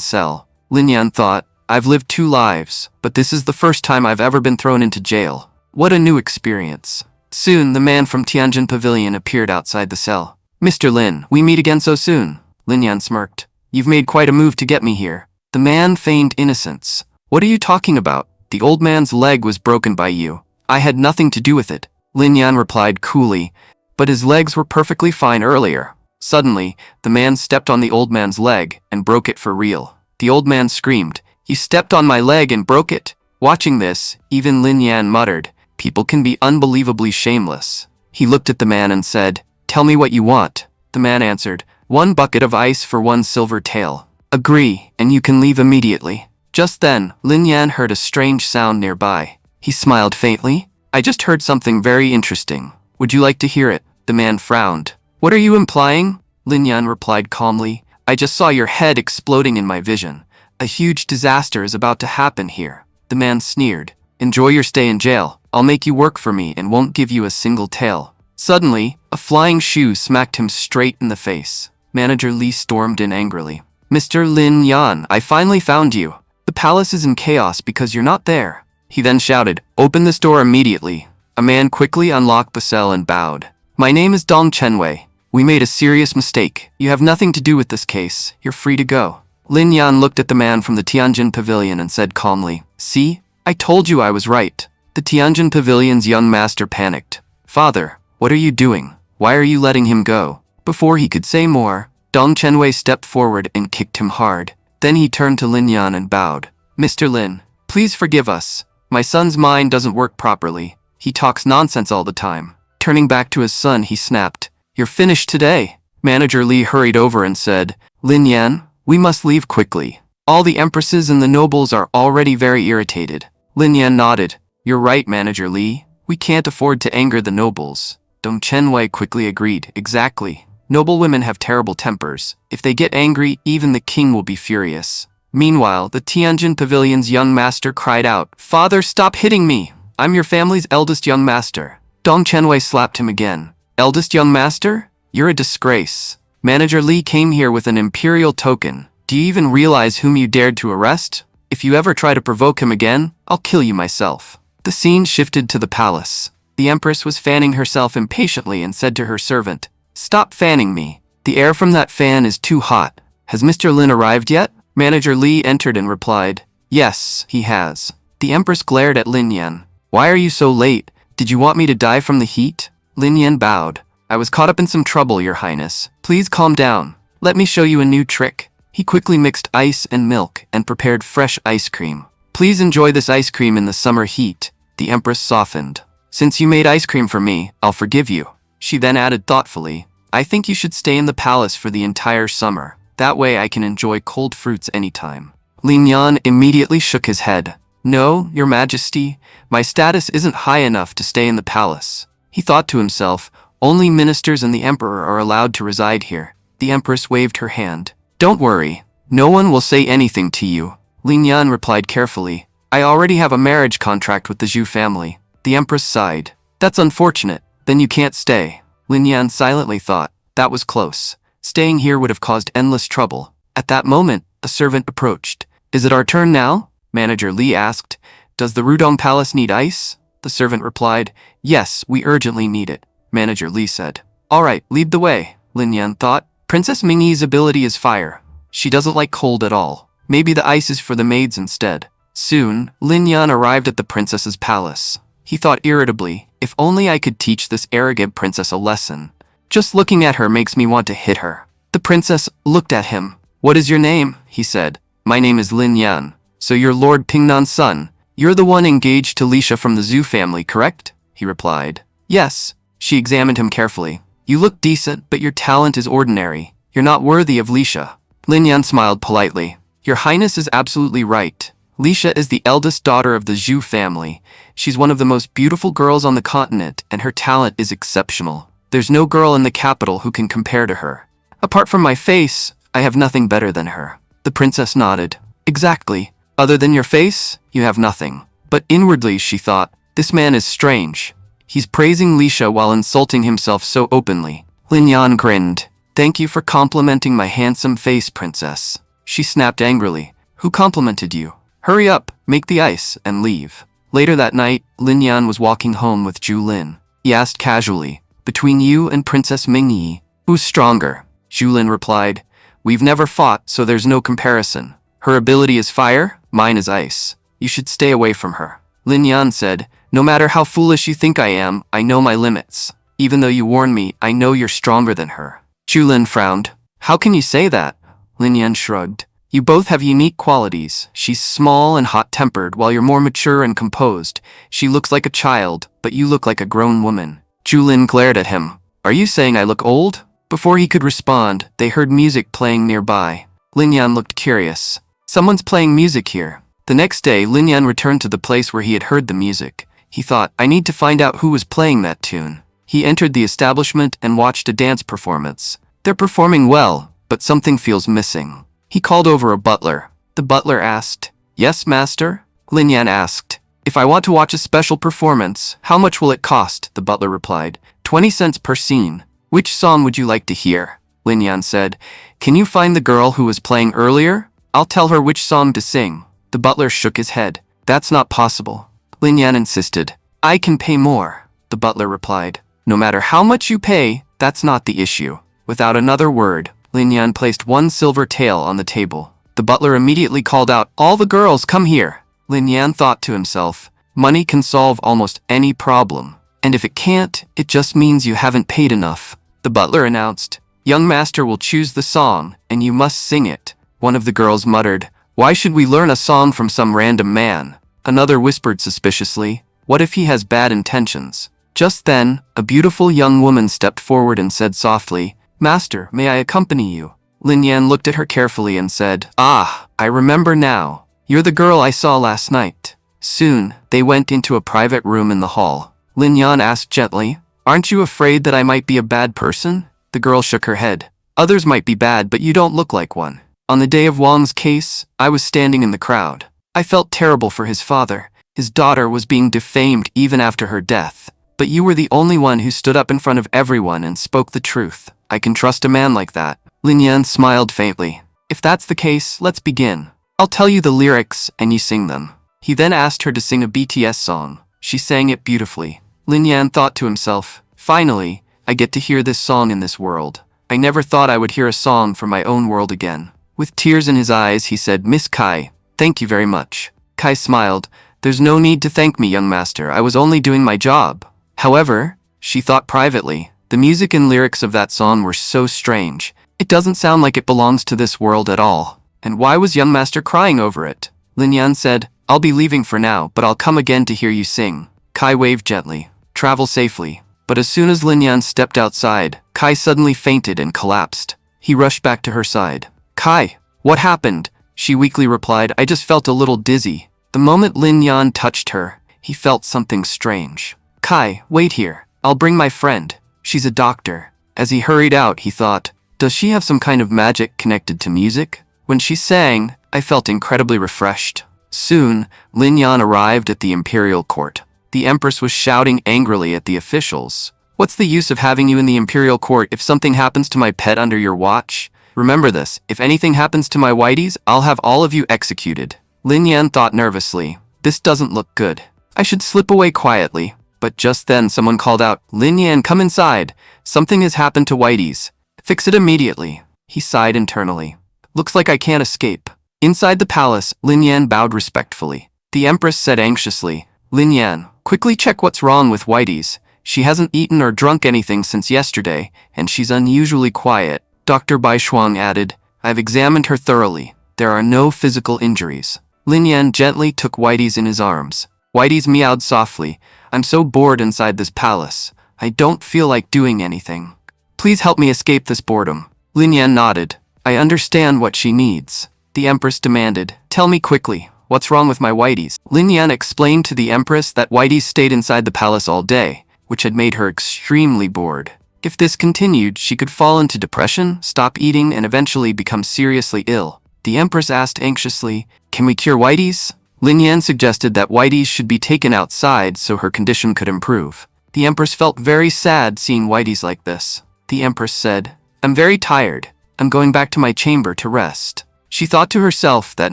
cell. Lin Yan thought, I've lived 2 lives, but this is the first time I've ever been thrown into jail. What a new experience. Soon, the man from Tianjin Pavilion appeared outside the cell. Mr. Lin, we meet again so soon. Lin Yan smirked. You've made quite a move to get me here. The man feigned innocence. What are you talking about? The old man's leg was broken by you. I had nothing to do with it. Lin Yan replied coolly, but his legs were perfectly fine earlier. Suddenly, the man stepped on the old man's leg and broke it for real. The old man screamed, You stepped on my leg and broke it. Watching this, even Lin Yan muttered, People can be unbelievably shameless. He looked at the man and said, Tell me what you want. The man answered, 1 bucket of ice for 1 silver tael. Agree, and you can leave immediately. Just then, Lin Yan heard a strange sound nearby. He smiled faintly. I just heard something very interesting. Would you like to hear it? The man frowned. What are you implying? Lin Yan replied calmly. I just saw your head exploding in my vision. A huge disaster is about to happen here. The man sneered. Enjoy your stay in jail. I'll make you work for me and won't give you a single tael." Suddenly, a flying shoe smacked him straight in the face. Manager Li stormed in angrily. "Mr. Lin Yan, I finally found you. The palace is in chaos because you're not there." He then shouted, "Open this door immediately." A man quickly unlocked the cell and bowed. "My name is Dong Chenwei. We made a serious mistake. You have nothing to do with this case. You're free to go." Lin Yan looked at the man from the Tanjin Pavilion and said calmly, "See? I told you I was right." The Tanjin Pavilion's young master panicked. "Father, what are you doing? Why are you letting him go?" Before he could say more, Dong Chenwei stepped forward and kicked him hard. Then he turned to Lin Yan and bowed. "Mr. Lin, please forgive us. My son's mind doesn't work properly. He talks nonsense all the time." Turning back to his son, he snapped, "You're finished today." Manager Li hurried over and said, "Lin Yan, we must leave quickly. All the empresses and the nobles are already very irritated." Lin Yan nodded. "You're right, Manager Li. We can't afford to anger the nobles." Dong Chenwei quickly agreed. "Exactly. Noble women have terrible tempers. If they get angry, even the king will be furious." Meanwhile, the Tianjin Pavilion's young master cried out, "Father, stop hitting me! I'm your family's eldest young master." Dong Chenwei slapped him again. "Eldest young master? You're a disgrace. Manager Li came here with an imperial token. Do you even realize whom you dared to arrest? If you ever try to provoke him again, I'll kill you myself." The scene shifted to the palace. The empress was fanning herself impatiently and said to her servant, "Stop fanning me. The air from that fan is too hot. Has Mr. Lin arrived yet?" Manager Li entered and replied, "Yes, he has." The empress glared at Lin Yan. "Why are you so late? Did you want me to die from the heat?" Lin Yan bowed. "I was caught up in some trouble, Your Highness. Please calm down. Let me show you a new trick." He quickly mixed ice and milk and prepared fresh ice cream. "Please enjoy this ice cream in the summer heat." The empress softened. "Since you made ice cream for me, I'll forgive you." She then added thoughtfully, "I think you should stay in the palace for the entire summer. That way I can enjoy cold fruits anytime." Lin Yan immediately shook his head. "No, Your Majesty, my status isn't high enough to stay in the palace." He thought to himself, "Only ministers and the emperor are allowed to reside here." The empress waved her hand. "Don't worry, no one will say anything to you." Lin Yan replied carefully, "I already have a marriage contract with the Zhu family." The empress sighed. "That's unfortunate. Then you can't stay." Lin Yan silently thought, that was close. Staying here would have caused endless trouble. At that moment, a servant approached. "Is it our turn now?" Manager Li asked. "Does the Rudong Palace need ice?" The servant replied, "Yes, we urgently need it." Manager Li said, "All right, lead the way." Lin Yan thought, Princess Mingyi's ability is fire. She doesn't like cold at all. Maybe the ice is for the maids instead. Soon, Lin Yan arrived at the princess's palace. He thought irritably, if only I could teach this arrogant princess a lesson. Just looking at her makes me want to hit her. The princess looked at him. "What is your name?" he said. "My name is Lin Yan. So you're Lord Pingnan's son. You're the one engaged to Lisha from the Zhu family, correct?" he replied. "Yes." She examined him carefully. "You look decent, but your talent is ordinary. You're not worthy of Lisha." Lin Yan smiled politely. "Your Highness is absolutely right. Lisha is the eldest daughter of the Zhu family. She's one of the most beautiful girls on the continent, and her talent is exceptional. There's no girl in the capital who can compare to her. Apart from my face, I have nothing better than her." The princess nodded. "Exactly. Other than your face, you have nothing." But inwardly she thought, this man is strange. He's praising Lisha while insulting himself so openly. Lin Yan grinned. "Thank you for complimenting my handsome face, princess." She snapped angrily. "Who complimented you? Hurry up, make the ice, and leave." Later that night, Lin Yan was walking home with Zhu Lin. He asked casually, "Between you and Princess Mingyi, who's stronger?" Zhu Lin replied, "We've never fought, so there's no comparison. Her ability is fire, mine is ice. You should stay away from her." Lin Yan said, "No matter how foolish you think I am, I know my limits. Even though you warn me, I know you're stronger than her." Zhu Lin frowned. "How can you say that?" Lin Yan shrugged. "You both have unique qualities. She's small and hot-tempered, while you're more mature and composed. She looks like a child, but you look like a grown woman." Zhu Lin glared at him. "Are you saying I look old?" Before he could respond, they heard music playing nearby. Lin Yan looked curious. "Someone's playing music here." The next day, Lin Yan returned to the place where he had heard the music. He thought, I need to find out who was playing that tune. He entered the establishment and watched a dance performance. They're performing well, but something feels missing. He called over a butler. The butler asked, "Yes, master?" Lin Yan asked, If I want to watch a special performance, how much will it cost? The butler replied. 20 cents per scene. Which song would you like to hear? Lin Yan said. Can you find the girl who was playing earlier? I'll tell her which song to sing. The butler shook his head. That's not possible. Lin Yan insisted. I can pay more, the butler replied. No matter how much you pay, that's not the issue. Without another word, Lin Yan placed 1 silver tael on the table. The butler immediately called out, All the girls, come here. Lin Yan thought to himself, money can solve almost any problem. And if it can't, it just means you haven't paid enough. The butler announced, Young master will choose the song, and you must sing it. One of the girls muttered, Why should we learn a song from some random man? Another whispered suspiciously, What if he has bad intentions? Just then, a beautiful young woman stepped forward and said softly, Master, may I accompany you? Lin Yan looked at her carefully and said, Ah, I remember now. You're the girl I saw last night. Soon, they went into a private room in the hall. Lin Yan asked gently, Aren't you afraid that I might be a bad person? The girl shook her head. Others might be bad, but you don't look like one. On the day of Wang's case, I was standing in the crowd. I felt terrible for his father. His daughter was being defamed even after her death. But you were the only one who stood up in front of everyone and spoke the truth. I can trust a man like that. Lin Yan smiled faintly. If that's the case, let's begin. I'll tell you the lyrics and you sing them. He then asked her to sing a BTS song. She sang it beautifully. Lin Yan thought to himself, Finally, I get to hear this song in this world. I never thought I would hear a song from my own world again. With tears in his eyes, he said, Miss Kai, thank you very much. Kai smiled. There's no need to thank me, young master. I was only doing my job. However, she thought privately, the music and lyrics of that song were so strange. It doesn't sound like it belongs to this world at all. And why was young master crying over it? Lin Yan said, I'll be leaving for now, but I'll come again to hear you sing. Kai waved gently. Travel safely. But as soon as Lin Yan stepped outside, Kai suddenly fainted and collapsed. He rushed back to her side. Kai, what happened? She weakly replied, I just felt a little dizzy. The moment Lin Yan touched her, he felt something strange. Kai, wait here. I'll bring my friend. She's a doctor. As he hurried out, he thought, does she have some kind of magic connected to music? When she sang, I felt incredibly refreshed. Soon, Lin Yan arrived at the imperial court. The empress was shouting angrily at the officials. What's the use of having you in the imperial court if something happens to my pet under your watch? Remember this, if anything happens to my whiteys, I'll have all of you executed. Lin Yan thought nervously, this doesn't look good. I should slip away quietly. But just then someone called out, Lin Yan, come inside. Something has happened to whiteys. Fix it immediately. He sighed internally. Looks like I can't escape. Inside the palace, Lin Yan bowed respectfully. The empress said anxiously, Lin Yan, quickly check what's wrong with whiteys. She hasn't eaten or drunk anything since yesterday, and she's unusually quiet. Dr. Bai Shuang added, I've examined her thoroughly. There are no physical injuries. Lin Yan gently took Whitey's in his arms. Whitey's meowed softly. I'm so bored inside this palace. I don't feel like doing anything. Please help me escape this boredom. Lin Yan nodded. I understand what she needs. The empress demanded, tell me quickly, what's wrong with my Whiteys? Lin Yan explained to the empress that Whitey stayed inside the palace all day, which had made her extremely bored. If this continued, she could fall into depression, stop eating, and eventually become seriously ill. The empress asked anxiously, can we cure Whiteys? Lin Yan suggested that Whiteys should be taken outside so her condition could improve. The empress felt very sad seeing Whiteys like this. The empress said, I'm very tired. I'm going back to my chamber to rest. She thought to herself that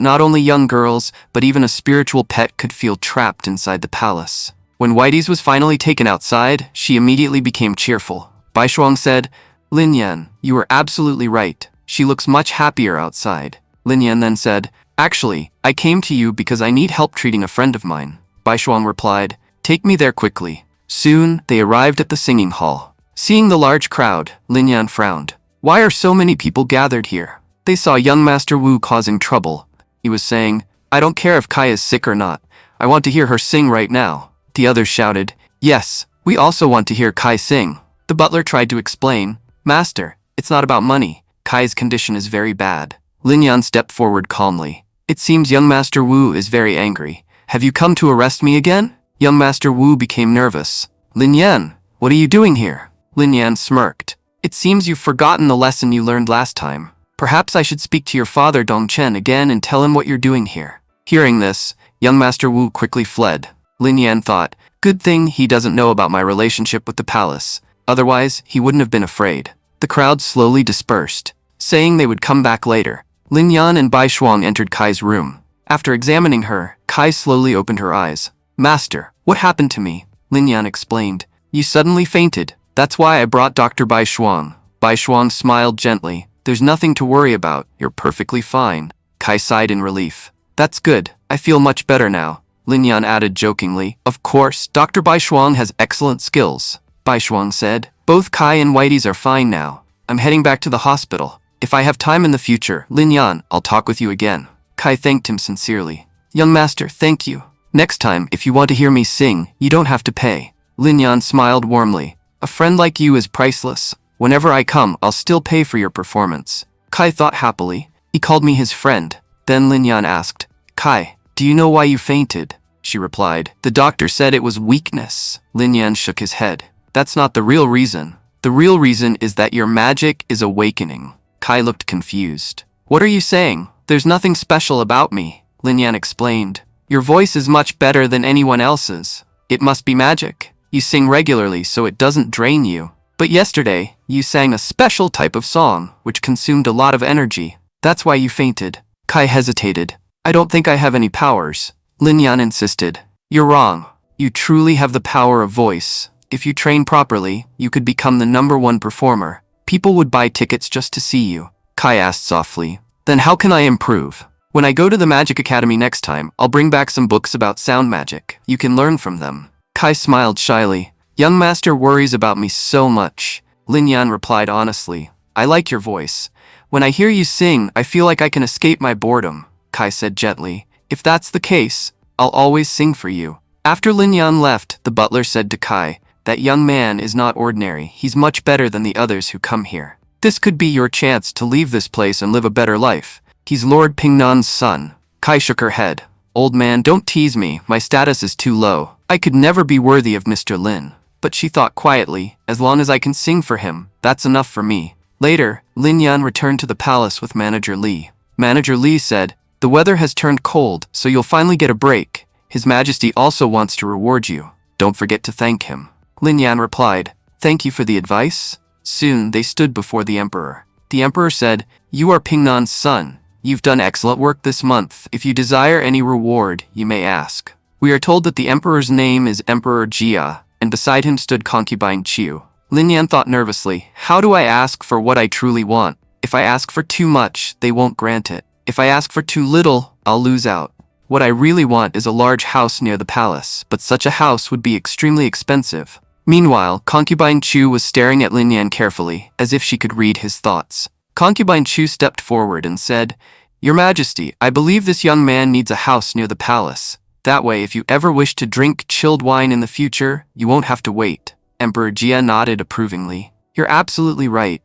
not only young girls, but even a spiritual pet could feel trapped inside the palace. When Whiteys was finally taken outside, she immediately became cheerful. Bai Shuang said, Lin Yan, you were absolutely right. She looks much happier outside. Lin Yan then said, actually, I came to you because I need help treating a friend of mine. Bai Shuang replied, take me there quickly. Soon, they arrived at the singing hall. Seeing the large crowd, Lin Yan frowned. Why are so many people gathered here? They saw young Master Wu causing trouble. He was saying, I don't care if Kai is sick or not. I want to hear her sing right now. The others shouted, yes, we also want to hear Kai sing. The butler tried to explain, Master, it's not about money. Kai's condition is very bad. Lin Yan stepped forward calmly. It seems young Master Wu is very angry. Have you come to arrest me again? Young Master Wu became nervous. Lin Yan, what are you doing here? Lin Yan smirked. It seems you've forgotten the lesson you learned last time. Perhaps I should speak to your father Dong Chen again and tell him what you're doing here. Hearing this, young Master Wu quickly fled. Lin Yan thought, good thing he doesn't know about my relationship with the palace. Otherwise, he wouldn't have been afraid. The crowd slowly dispersed, saying they would come back later. Lin Yan and Bai Shuang entered Kai's room. After examining her, Kai slowly opened her eyes. Master, what happened to me? Lin Yan explained. You suddenly fainted. That's why I brought Dr. Bai Shuang. Bai Shuang smiled gently. There's nothing to worry about. You're perfectly fine. Kai sighed in relief. That's good. I feel much better now. Lin Yan added jokingly. Of course, Dr. Bai Shuang has excellent skills. Bai Shuang said. Both Kai and Whitey's are fine now. I'm heading back to the hospital. If I have time in the future, Lin Yan, I'll talk with you again. Kai thanked him sincerely. Young master, thank you. Next time, if you want to hear me sing, you don't have to pay. Lin Yan smiled warmly. A friend like you is priceless. Whenever I come, I'll still pay for your performance. Kai thought happily. He called me his friend. Then Lin Yan asked, Kai, do you know why you fainted? She replied, the doctor said it was weakness. Lin Yan shook his head. That's not the real reason. The real reason is that your magic is awakening. Kai looked confused. What are you saying? There's nothing special about me. Lin Yan explained. Your voice is much better than anyone else's. It must be magic. You sing regularly so it doesn't drain you. But yesterday, you sang a special type of song, which consumed a lot of energy. That's why you fainted. Kai hesitated. I don't think I have any powers. Lin Yan insisted. You're wrong. You truly have the power of voice. If you train properly, you could become the #1 performer. People would buy tickets just to see you. Kai asked softly. Then how can I improve? When I go to the Magic Academy next time, I'll bring back some books about sound magic. You can learn from them. Kai smiled shyly. Young master worries about me so much. Lin Yan replied honestly. I like your voice. When I hear you sing, I feel like I can escape my boredom. Kai said gently. If that's the case, I'll always sing for you. After Lin Yan left, the butler said to Kai, that young man is not ordinary. He's much better than the others who come here. This could be your chance to leave this place and live a better life. He's Lord Pingnan's son. Kai shook her head. Old man, don't tease me. My status is too low. I could never be worthy of Mr. Lin. But she thought quietly, as long as I can sing for him, that's enough for me. Later, Lin Yan returned to the palace with Manager Li. Manager Li said, the weather has turned cold, so you'll finally get a break. His Majesty also wants to reward you. Don't forget to thank him. Lin Yan replied, thank you for the advice. Soon, they stood before the emperor. The emperor said, you are Pingnan's son. You've done excellent work this month. If you desire any reward, you may ask. We are told that the emperor's name is Emperor Jia, and beside him stood concubine Qiu. Lin Yan thought nervously, how do I ask for what I truly want? If I ask for too much, they won't grant it. If I ask for too little, I'll lose out. What I really want is a large house near the palace, but such a house would be extremely expensive. Meanwhile, concubine Qiu was staring at Lin Yan carefully, as if she could read his thoughts. Concubine Qiu stepped forward and said, Your Majesty, I believe this young man needs a house near the palace. That way, if you ever wish to drink chilled wine in the future, you won't have to wait. Emperor Jia nodded approvingly. You're absolutely right.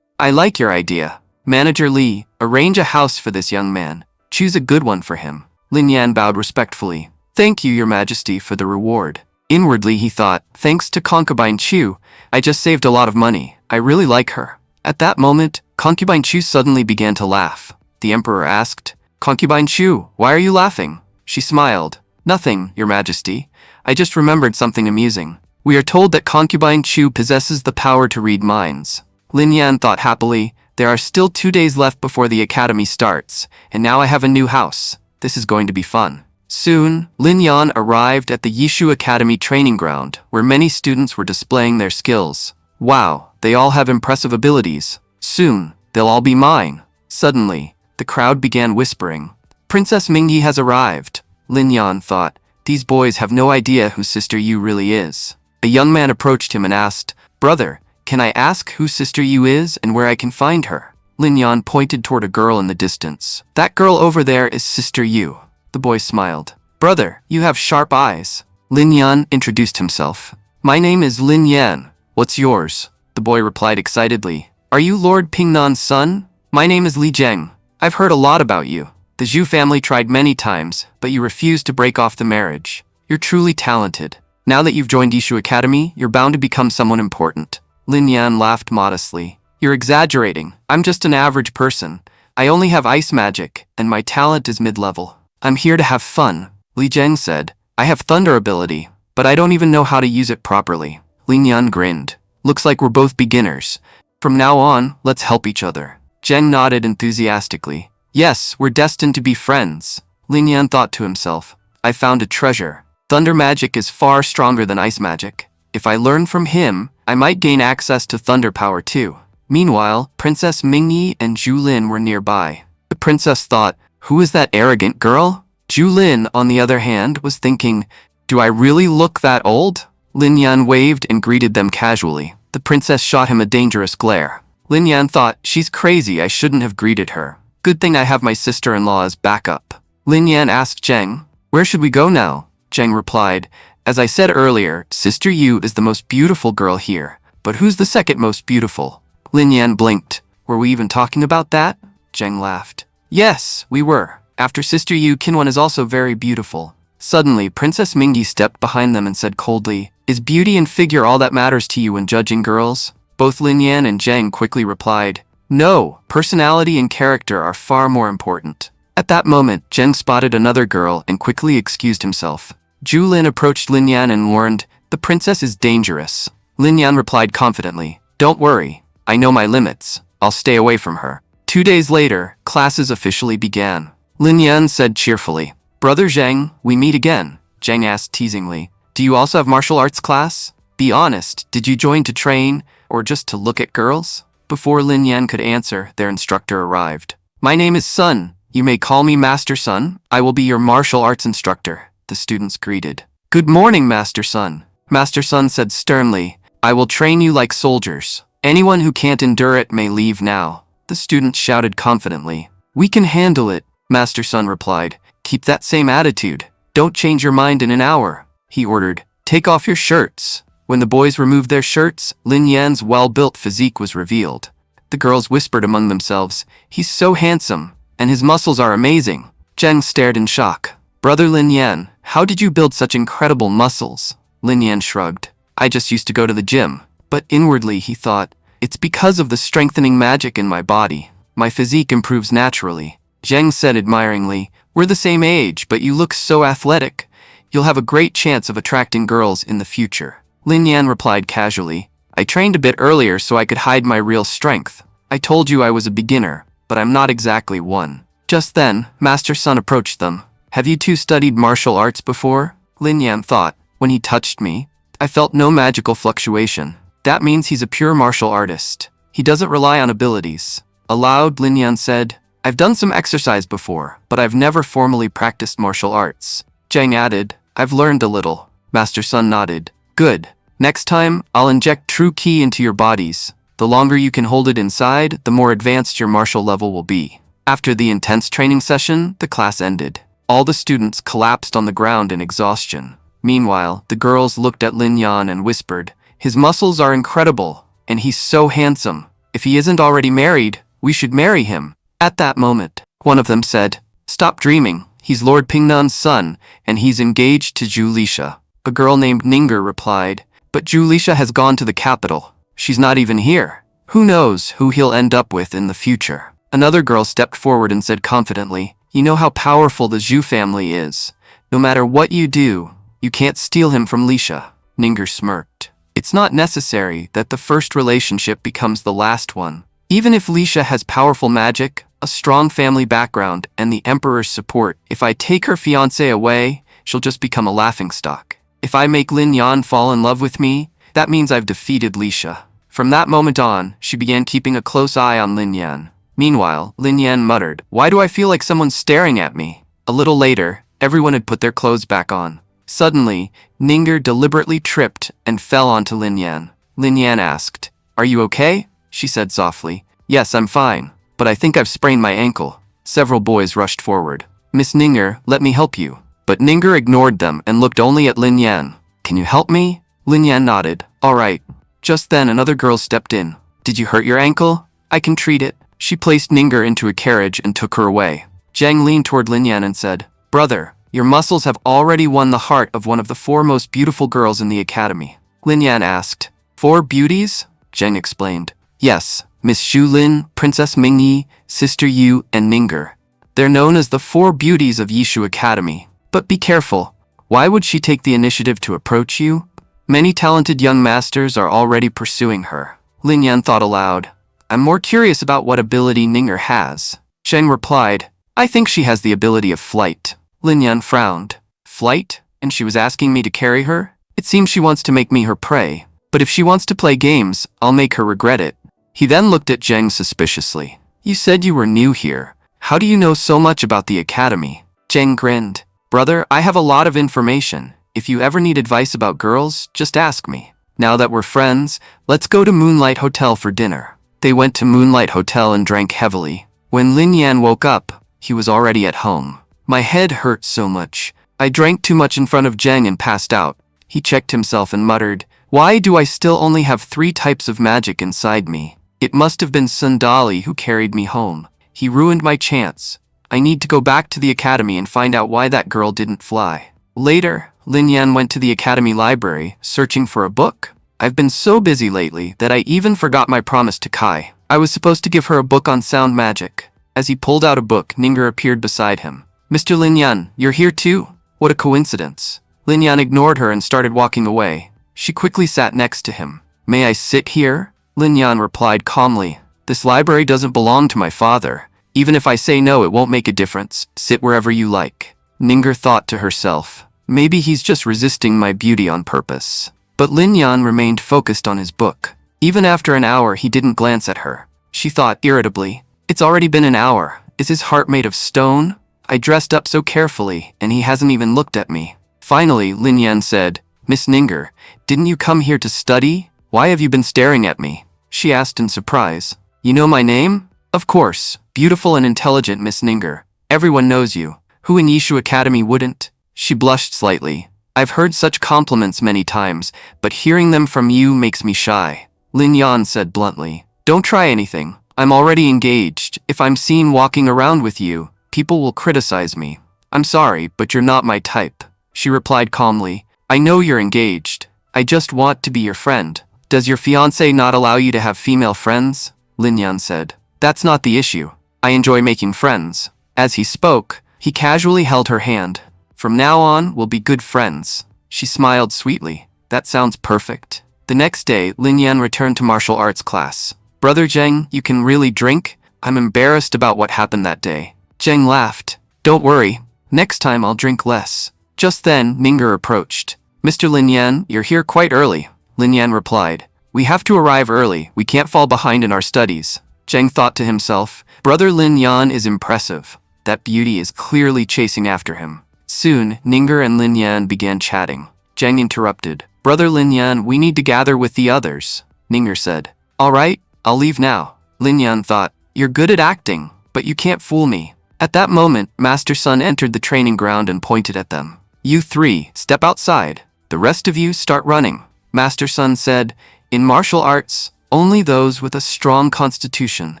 I like your idea. Manager Li, arrange a house for this young man. Choose a good one for him. Lin Yan bowed respectfully. Thank you, Your Majesty, for the reward. Inwardly, he thought, thanks to concubine Qiu, I just saved a lot of money. I really like her. At that moment, concubine Qiu suddenly began to laugh. The emperor asked, Concubine Qiu, why are you laughing? She smiled. Nothing, Your Majesty. I just remembered something amusing. We are told that concubine Qiu possesses the power to read minds. Lin Yan thought happily, there are still 2 days left before the academy starts, and now I have a new house. This is going to be fun. Soon, Lin Yan arrived at the Yishu Academy training ground, where many students were displaying their skills. Wow, they all have impressive abilities. Soon, they'll all be mine. Suddenly, the crowd began whispering. Princess Mingyi has arrived. Lin Yan thought, these boys have no idea who Sister Yu really is. A young man approached him and asked, Brother, can I ask who Sister Yu is and where I can find her? Lin Yan pointed toward a girl in the distance. That girl over there is Sister Yu. The boy smiled. Brother, you have sharp eyes. Lin Yan introduced himself. My name is Lin Yan. What's yours? The boy replied excitedly. Are you Lord Pingnan's son? My name is Li Zheng. I've heard a lot about you. The Zhu family tried many times, but you refused to break off the marriage. You're truly talented. Now that you've joined Yishu Academy, you're bound to become someone important. Lin Yan laughed modestly. You're exaggerating. I'm just an average person. I only have ice magic, and my talent is mid-level. I'm here to have fun. Li Zheng said. I have thunder ability, but I don't even know how to use it properly. Lin Yan grinned. Looks like we're both beginners. From now on, let's help each other. Zheng nodded enthusiastically. Yes, we're destined to be friends. Lin Yan thought to himself. I found a treasure. Thunder magic is far stronger than ice magic. If I learn from him, I might gain access to thunder power too. Meanwhile, Princess Mingyi and Zhu Lin were nearby. The princess thought, who is that arrogant girl? Zhu Lin, on the other hand, was thinking, do I really look that old? Lin Yan waved and greeted them casually. The princess shot him a dangerous glare. Lin Yan thought, she's crazy, I shouldn't have greeted her. Good thing I have my sister-in-law as backup. Lin Yan asked Zheng, where should we go now? Zheng replied, as I said earlier, Sister Yu is the most beautiful girl here. But who's the second most beautiful? Lin Yan blinked. Were we even talking about that? Zheng laughed. Yes, we were. After Sister Yu, Qinwen is also very beautiful. Suddenly, Princess Mingyi stepped behind them and said coldly, is beauty and figure all that matters to you when judging girls? Both Lin Yan and Zheng quickly replied, no, personality and character are far more important. At that moment, Zheng spotted another girl and quickly excused himself. Zhu Lin approached Lin Yan and warned, the princess is dangerous. Lin Yan replied confidently, don't worry, I know my limits. I'll stay away from her. 2 days later, classes officially began. Lin Yan said cheerfully, Brother Zheng, we meet again. Zheng asked teasingly, do you also have martial arts class? Be honest, did you join to train, or just to look at girls? Before Lin Yan could answer, their instructor arrived. My name is Sun. You may call me Master Sun. I will be your martial arts instructor. The students greeted. Good morning, Master Sun. Master Sun said sternly, I will train you like soldiers. Anyone who can't endure it may leave now. The students shouted confidently. We can handle it, Master Sun replied. Keep that same attitude. Don't change your mind in an hour, he ordered. Take off your shirts. When the boys removed their shirts, Lin Yan's well-built physique was revealed. The girls whispered among themselves, he's so handsome, and his muscles are amazing. Zheng stared in shock. Brother Lin Yan, how did you build such incredible muscles? Lin Yan shrugged. I just used to go to the gym. But inwardly he thought, it's because of the strengthening magic in my body. My physique improves naturally. Zheng said admiringly, we're the same age, but you look so athletic. You'll have a great chance of attracting girls in the future. Lin Yan replied casually, I trained a bit earlier so I could hide my real strength. I told you I was a beginner, but I'm not exactly one. Just then, Master Sun approached them. Have you two studied martial arts before? Lin Yan thought, when he touched me, I felt no magical fluctuation. That means he's a pure martial artist. He doesn't rely on abilities. Aloud, Lin Yan said, I've done some exercise before, but I've never formally practiced martial arts. Zheng added, I've learned a little. Master Sun nodded. Good. Next time, I'll inject true ki into your bodies. The longer you can hold it inside, the more advanced your martial level will be. After the intense training session, the class ended. All the students collapsed on the ground in exhaustion. Meanwhile, the girls looked at Lin Yan and whispered, his muscles are incredible, and he's so handsome. If he isn't already married, we should marry him. At that moment, one of them said, stop dreaming. He's Lord Pingnan's son, and he's engaged to Zhu Lisha. A girl named Ninger replied, but Zhu Lisha has gone to the capital. She's not even here. Who knows who he'll end up with in the future? Another girl stepped forward and said confidently, you know how powerful the Zhu family is. No matter what you do, you can't steal him from Lisha. Ninger smirked. It's not necessary that the first relationship becomes the last one. Even if Lisha has powerful magic, a strong family background, and the emperor's support, if I take her fiancé away, she'll just become a laughingstock. If I make Lin Yan fall in love with me, that means I've defeated Lisha. From that moment on, she began keeping a close eye on Lin Yan. Meanwhile, Lin Yan muttered, why do I feel like someone's staring at me? A little later, everyone had put their clothes back on. Suddenly, Ninger deliberately tripped and fell onto Lin Yan. Lin Yan asked, are you okay? She said softly, yes, I'm fine, but I think I've sprained my ankle. Several boys rushed forward. Miss Ninger, let me help you. But Ninger ignored them and looked only at Lin Yan. Can you help me? Lin Yan nodded. All right. Just then another girl stepped in. Did you hurt your ankle? I can treat it. She placed Ninger into a carriage and took her away. Zheng leaned toward Lin Yan and said, brother, your muscles have already won the heart of one of the 4 most beautiful girls in the academy. Lin Yan asked, 4 beauties? Zheng explained. Yes, Miss Xu Lin, Princess Mingyi, Sister Yu, and Ninger. They're known as the 4 beauties of Yishu Academy. But be careful. Why would she take the initiative to approach you? Many talented young masters are already pursuing her. Lin Yan thought aloud. I'm more curious about what ability Ninger has. Zheng replied, I think she has the ability of flight. Lin Yan frowned. Flight? And she was asking me to carry her? It seems she wants to make me her prey. But if she wants to play games, I'll make her regret it. He then looked at Zheng suspiciously. You said you were new here. How do you know so much about the academy? Zheng grinned. Brother, I have a lot of information. If you ever need advice about girls, just ask me. Now that we're friends, let's go to Moonlight Hotel for dinner. They went to Moonlight Hotel and drank heavily. When Lin Yan woke up, he was already at home. My head hurt so much. I drank too much in front of Zheng and passed out. He checked himself and muttered, Why do I still only have 3 types of magic inside me? It must have been Sundali who carried me home. He ruined my chance. I need to go back to the academy and find out why that girl didn't fly. Later, Lin Yan went to the academy library, searching for a book. I've been so busy lately that I even forgot my promise to Kai. I was supposed to give her a book on sound magic. As he pulled out a book, Ninger appeared beside him. Mr. Lin Yan, you're here too? What a coincidence. Lin Yan ignored her and started walking away. She quickly sat next to him. May I sit here? Lin Yan replied calmly. This library doesn't belong to my father. Even if I say no, it won't make a difference. Sit wherever you like. Ninger thought to herself. Maybe he's just resisting my beauty on purpose. But Lin Yan remained focused on his book. Even after an hour, he didn't glance at her. She thought irritably, It's already been an hour. Is his heart made of stone? I dressed up so carefully, and he hasn't even looked at me. Finally, Lin Yan said, Miss Ninger, didn't you come here to study? Why have you been staring at me? She asked in surprise. You know my name? Of course. Beautiful and intelligent Miss Ninger. Everyone knows you. Who in Yishu Academy wouldn't? She blushed slightly. I've heard such compliments many times, but hearing them from you makes me shy. Lin Yan said bluntly. Don't try anything. I'm already engaged. If I'm seen walking around with you, people will criticize me. I'm sorry, but you're not my type. She replied calmly. I know you're engaged. I just want to be your friend. Does your fiancé not allow you to have female friends? Lin Yan said. That's not the issue. I enjoy making friends. As he spoke, he casually held her hand. From now on, we'll be good friends. She smiled sweetly. That sounds perfect. The next day, Lin Yan returned to martial arts class. Brother Zheng, you can really drink? I'm embarrassed about what happened that day. Zheng laughed. Don't worry. Next time I'll drink less. Just then, Ninger approached. Mr. Lin Yan, you're here quite early. Lin Yan replied. We have to arrive early. We can't fall behind in our studies. Zheng thought to himself, Brother Lin Yan is impressive. That beauty is clearly chasing after him. Soon, Ninger and Lin Yan began chatting. Zheng interrupted. Brother Lin Yan, we need to gather with the others. Ninger said. All right, I'll leave now. Lin Yan thought, You're good at acting, but you can't fool me. At that moment, Master Sun entered the training ground and pointed at them. You 3, step outside. The rest of you start running. Master Sun said, In martial arts, only those with a strong constitution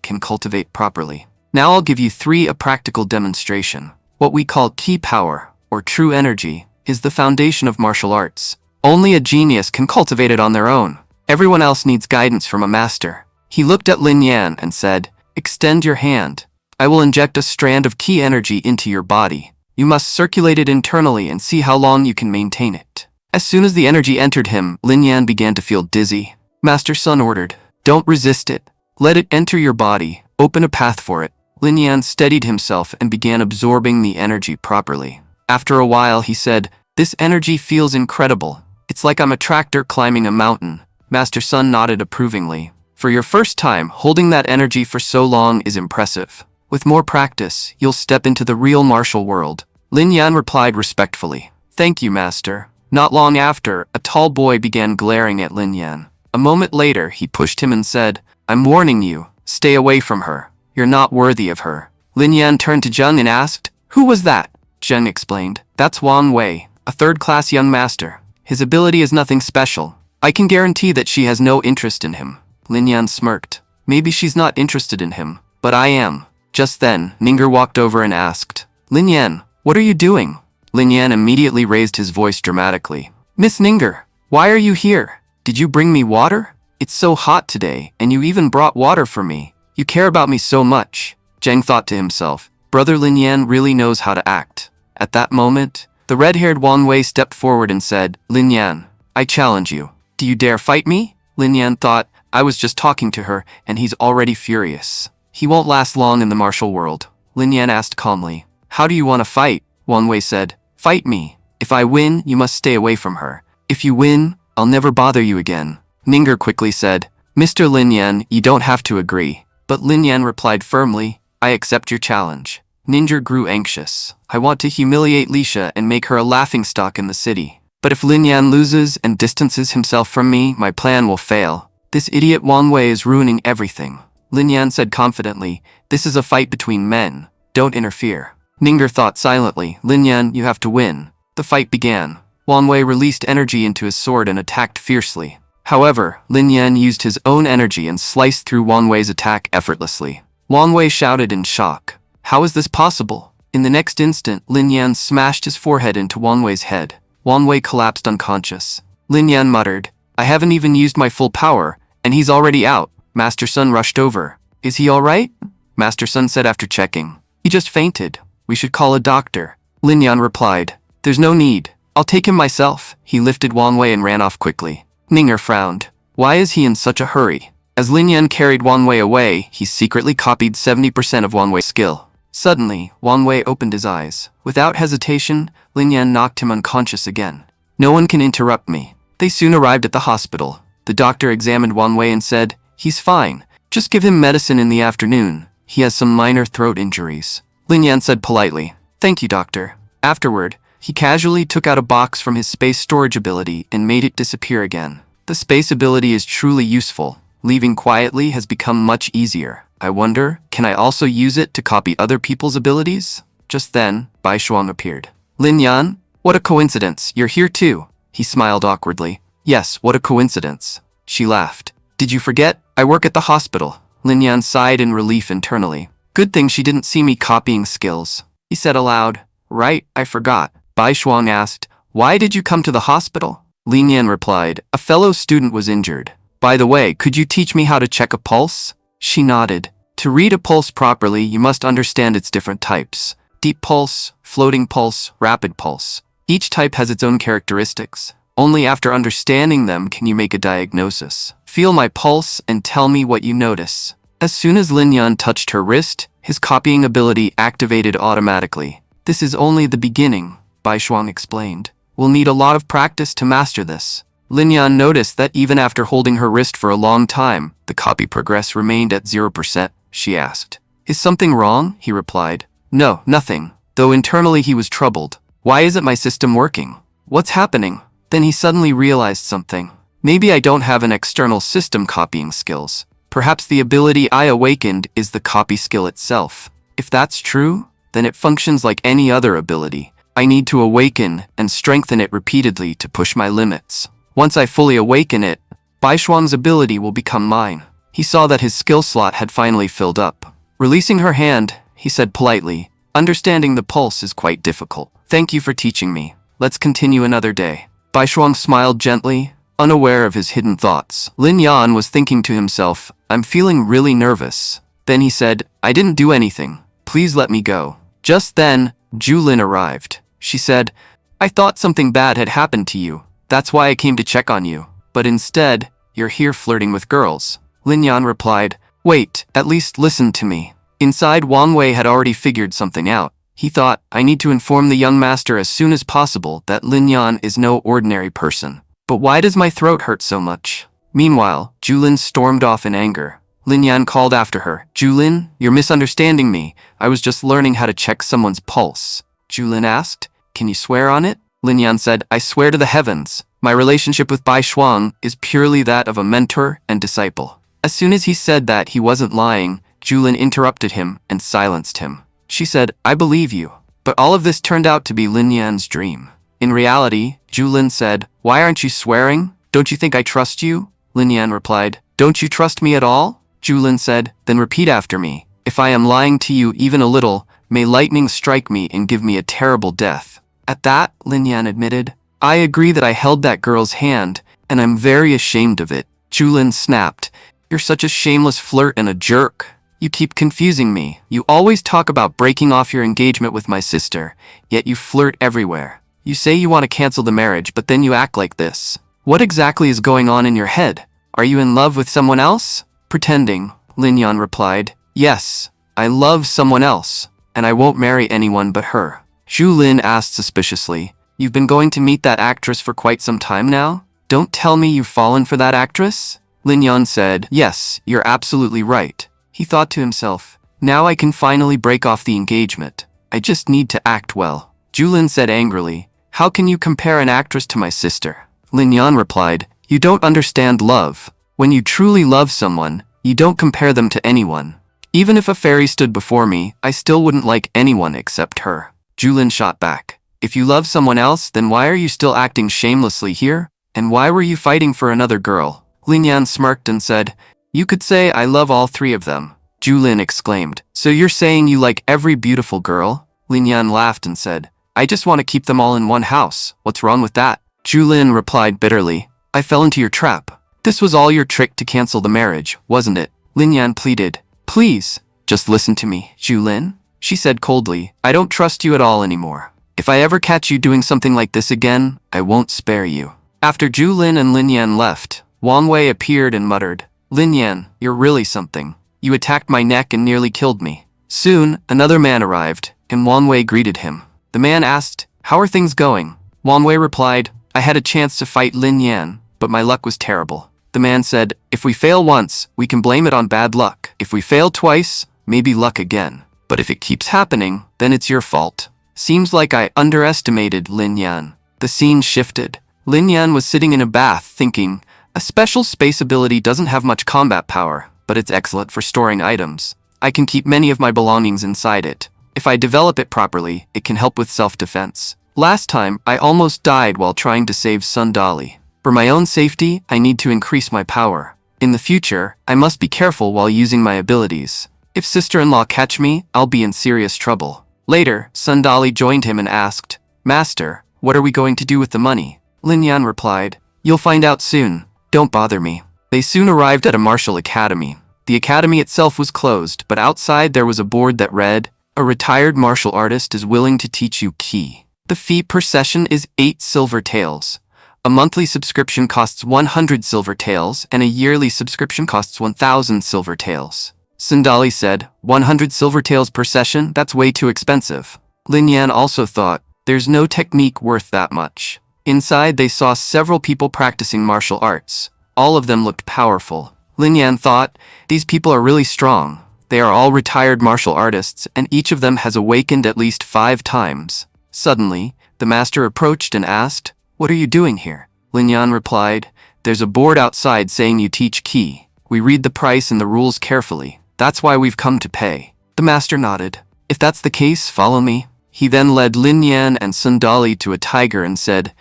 can cultivate properly. Now I'll give you 3 a practical demonstration. What we call ki power, or true energy, is the foundation of martial arts. Only a genius can cultivate it on their own. Everyone else needs guidance from a master. He looked at Lin Yan and said, Extend your hand. I will inject a strand of ki energy into your body. You must circulate it internally and see how long you can maintain it. As soon as the energy entered him, Lin Yan began to feel dizzy. Master Sun ordered, Don't resist it. Let it enter your body. Open a path for it. Lin Yan steadied himself and began absorbing the energy properly. After a while, he said, This energy feels incredible. It's like I'm a tractor climbing a mountain. Master Sun nodded approvingly. For your first time, holding that energy for so long is impressive. With more practice, you'll step into the real martial world. Lin Yan replied respectfully. Thank you, Master. Not long after, a tall boy began glaring at Lin Yan. A moment later, he pushed him and said, I'm warning you, stay away from her. You're not worthy of her. Lin Yan turned to Zheng and asked, Who was that? Zheng explained, That's Wang Wei, a third-class young master. His ability is nothing special. I can guarantee that she has no interest in him. Lin Yan smirked. Maybe she's not interested in him, but I am. Just then, Ninger walked over and asked, Lin Yan, what are you doing? Lin Yan immediately raised his voice dramatically. Miss Ninger, why are you here? Did you bring me water? It's so hot today, and you even brought water for me. You care about me so much. Zheng thought to himself, Brother Lin Yan really knows how to act. At that moment, The red-haired Wang Wei stepped forward and said, Lin Yan, I challenge you. Do you dare fight me? Lin Yan thought, I was just talking to her, and he's already furious. He won't last long in the martial world. Lin Yan asked calmly. How do you want to fight? Wang Wei said. Fight me. If I win, you must stay away from her. If you win, I'll never bother you again. Ninger quickly said, Mr. Lin Yan, you don't have to agree. But Lin Yan replied firmly, I accept your challenge. Ninger grew anxious. I want to humiliate Lisha and make her a laughingstock in the city. But if Lin Yan loses and distances himself from me, my plan will fail. This idiot Wang Wei is ruining everything. Lin Yan said confidently, This is a fight between men. Don't interfere. Ninger thought silently, Lin Yan, you have to win. The fight began. Wang Wei released energy into his sword and attacked fiercely. However, Lin Yan used his own energy and sliced through Wang Wei's attack effortlessly. Wang Wei shouted in shock. How is this possible? In the next instant, Lin Yan smashed his forehead into Wang Wei's head. Wang Wei collapsed unconscious. Lin Yan muttered, I haven't even used my full power, and he's already out. Master Sun rushed over. Is he all right? Master Sun said after checking. He just fainted. We should call a doctor. Lin Yan replied. There's no need. I'll take him myself. He lifted Wang Wei and ran off quickly. Ninger frowned. Why is he in such a hurry? As Lin Yan carried Wang Wei away, he secretly copied 70% of Wang Wei's skill. Suddenly, Wang Wei opened his eyes. Without hesitation, Lin Yan knocked him unconscious again. No one can interrupt me. They soon arrived at the hospital. The doctor examined Wang Wei and said, He's fine. Just give him medicine in the afternoon. He has some minor throat injuries. Lin Yan said politely, Thank you, doctor. Afterward, he casually took out a box from his space storage ability and made it disappear again. The space ability is truly useful. Leaving quietly has become much easier. I wonder, can I also use it to copy other people's abilities? Just then, Bai Shuang appeared. Lin Yan? What a coincidence, you're here too. He smiled awkwardly. Yes, what a coincidence. She laughed. Did you forget? I work at the hospital. Lin Yan sighed in relief internally. Good thing she didn't see me copying skills. He said aloud. Right, I forgot. Bai Shuang asked, Why did you come to the hospital? Lin Yan replied, A fellow student was injured. By the way, could you teach me how to check a pulse? She nodded. To read a pulse properly, you must understand its different types. Deep pulse, floating pulse, rapid pulse. Each type has its own characteristics. Only after understanding them can you make a diagnosis. Feel my pulse and tell me what you notice. As soon as Lin Yan touched her wrist, his copying ability activated automatically. This is only the beginning, Bai Shuang explained. We'll need a lot of practice to master this. Lin Yan noticed that even after holding her wrist for a long time, the copy progress remained at 0%. She asked. Is something wrong? He replied. No, nothing. Though internally he was troubled. Why isn't my system working? What's happening? Then he suddenly realized something. Maybe I don't have an external system copying skills. Perhaps the ability I awakened is the copy skill itself. If that's true, then it functions like any other ability. I need to awaken and strengthen it repeatedly to push my limits. Once I fully awaken it, Bai Shuang's ability will become mine. He saw that his skill slot had finally filled up. Releasing her hand, he said politely, Understanding the pulse is quite difficult. Thank you for teaching me. Let's continue another day. Bai Shuang smiled gently, unaware of his hidden thoughts. Lin Yan was thinking to himself, I'm feeling really nervous. Then he said, I didn't do anything. Please let me go. Just then, Julin arrived. She said, I thought something bad had happened to you. That's why I came to check on you. But instead, you're here flirting with girls. Lin Yan replied, Wait, at least listen to me. Inside, Wang Wei had already figured something out. He thought, I need to inform the young master as soon as possible that Lin Yan is no ordinary person. But why does my throat hurt so much? Meanwhile, Julin stormed off in anger. Lin Yan called after her. Julin, you're misunderstanding me. I was just learning how to check someone's pulse. Julin asked, Can you swear on it? Lin Yan said, I swear to the heavens. My relationship with Bai Shuang is purely that of a mentor and disciple. As soon as he said that he wasn't lying, Julin interrupted him and silenced him. She said, I believe you. But all of this turned out to be Lin Yan's dream. In reality, Julin said, Why aren't you swearing? Don't you think I trust you? Lin Yan replied, Don't you trust me at all? Julin said, Then repeat after me. If I am lying to you even a little, may lightning strike me and give me a terrible death. At that, Lin Yan admitted, I agree that I held that girl's hand, and I'm very ashamed of it. Julin snapped, You're such a shameless flirt and a jerk. You keep confusing me. You always talk about breaking off your engagement with my sister, yet you flirt everywhere. You say you want to cancel the marriage, but then you act like this. What exactly is going on in your head? Are you in love with someone else? Pretending, Lin Yan replied. Yes, I love someone else, and I won't marry anyone but her. Zhu Lin asked suspiciously. You've been going to meet that actress for quite some time now? Don't tell me you've fallen for that actress? Lin Yan said. Yes, you're absolutely right. He thought to himself. Now I can finally break off the engagement. I just need to act well. Zhu Lin said angrily. How can you compare an actress to my sister? Lin Yan replied. You don't understand love. When you truly love someone, you don't compare them to anyone. Even if a fairy stood before me, I still wouldn't like anyone except her. Zhu Lin shot back. If you love someone else, then why are you still acting shamelessly here? And why were you fighting for another girl? Lin Yan smirked and said, You could say I love all three of them. Zhu Lin exclaimed. So you're saying you like every beautiful girl? Lin Yan laughed and said, I just want to keep them all in one house. What's wrong with that? Zhu Lin replied bitterly. I fell into your trap. This was all your trick to cancel the marriage, wasn't it? Lin Yan pleaded. Please, just listen to me, Zhu Lin. She said coldly, I don't trust you at all anymore. If I ever catch you doing something like this again, I won't spare you. After Zhu Lin and Lin Yan left, Wang Wei appeared and muttered, Lin Yan, you're really something. You attacked my neck and nearly killed me. Soon, another man arrived, and Wang Wei greeted him. The man asked, How are things going? Wang Wei replied, I had a chance to fight Lin Yan, but my luck was terrible. The man said, If we fail once, we can blame it on bad luck. If we fail twice, maybe luck again. But if it keeps happening, then it's your fault. Seems like I underestimated Lin Yan. The scene shifted. Lin Yan was sitting in a bath thinking, a special space ability doesn't have much combat power, but it's excellent for storing items. I can keep many of my belongings inside it. If I develop it properly, it can help with self-defense. Last time, I almost died while trying to save Sundali. For my own safety, I need to increase my power. In the future, I must be careful while using my abilities. If sister-in-law catch me, I'll be in serious trouble. Later, Sundali joined him and asked, Master, what are we going to do with the money? Lin Yan replied, You'll find out soon. Don't bother me. They soon arrived at a martial academy. The academy itself was closed, but outside there was a board that read, A retired martial artist is willing to teach you Ki. The fee per session is 8 silver taels. A monthly subscription costs 100 silver taels, and a yearly subscription costs 1,000 silver taels. Sundali said, 100 silver taels per session? That's way too expensive. Lin Yan also thought, there's no technique worth that much. Inside they saw several people practicing martial arts. All of them looked powerful. Lin Yan thought, these people are really strong. They are all retired martial artists, and each of them has awakened at least 5 times. Suddenly, the master approached and asked, What are you doing here? Lin Yan replied, There's a board outside saying you teach Ki. We read the price and the rules carefully. That's why we've come to pay. The master nodded. If that's the case, follow me. He then led Lin Yan and Sundali to a tiger and said,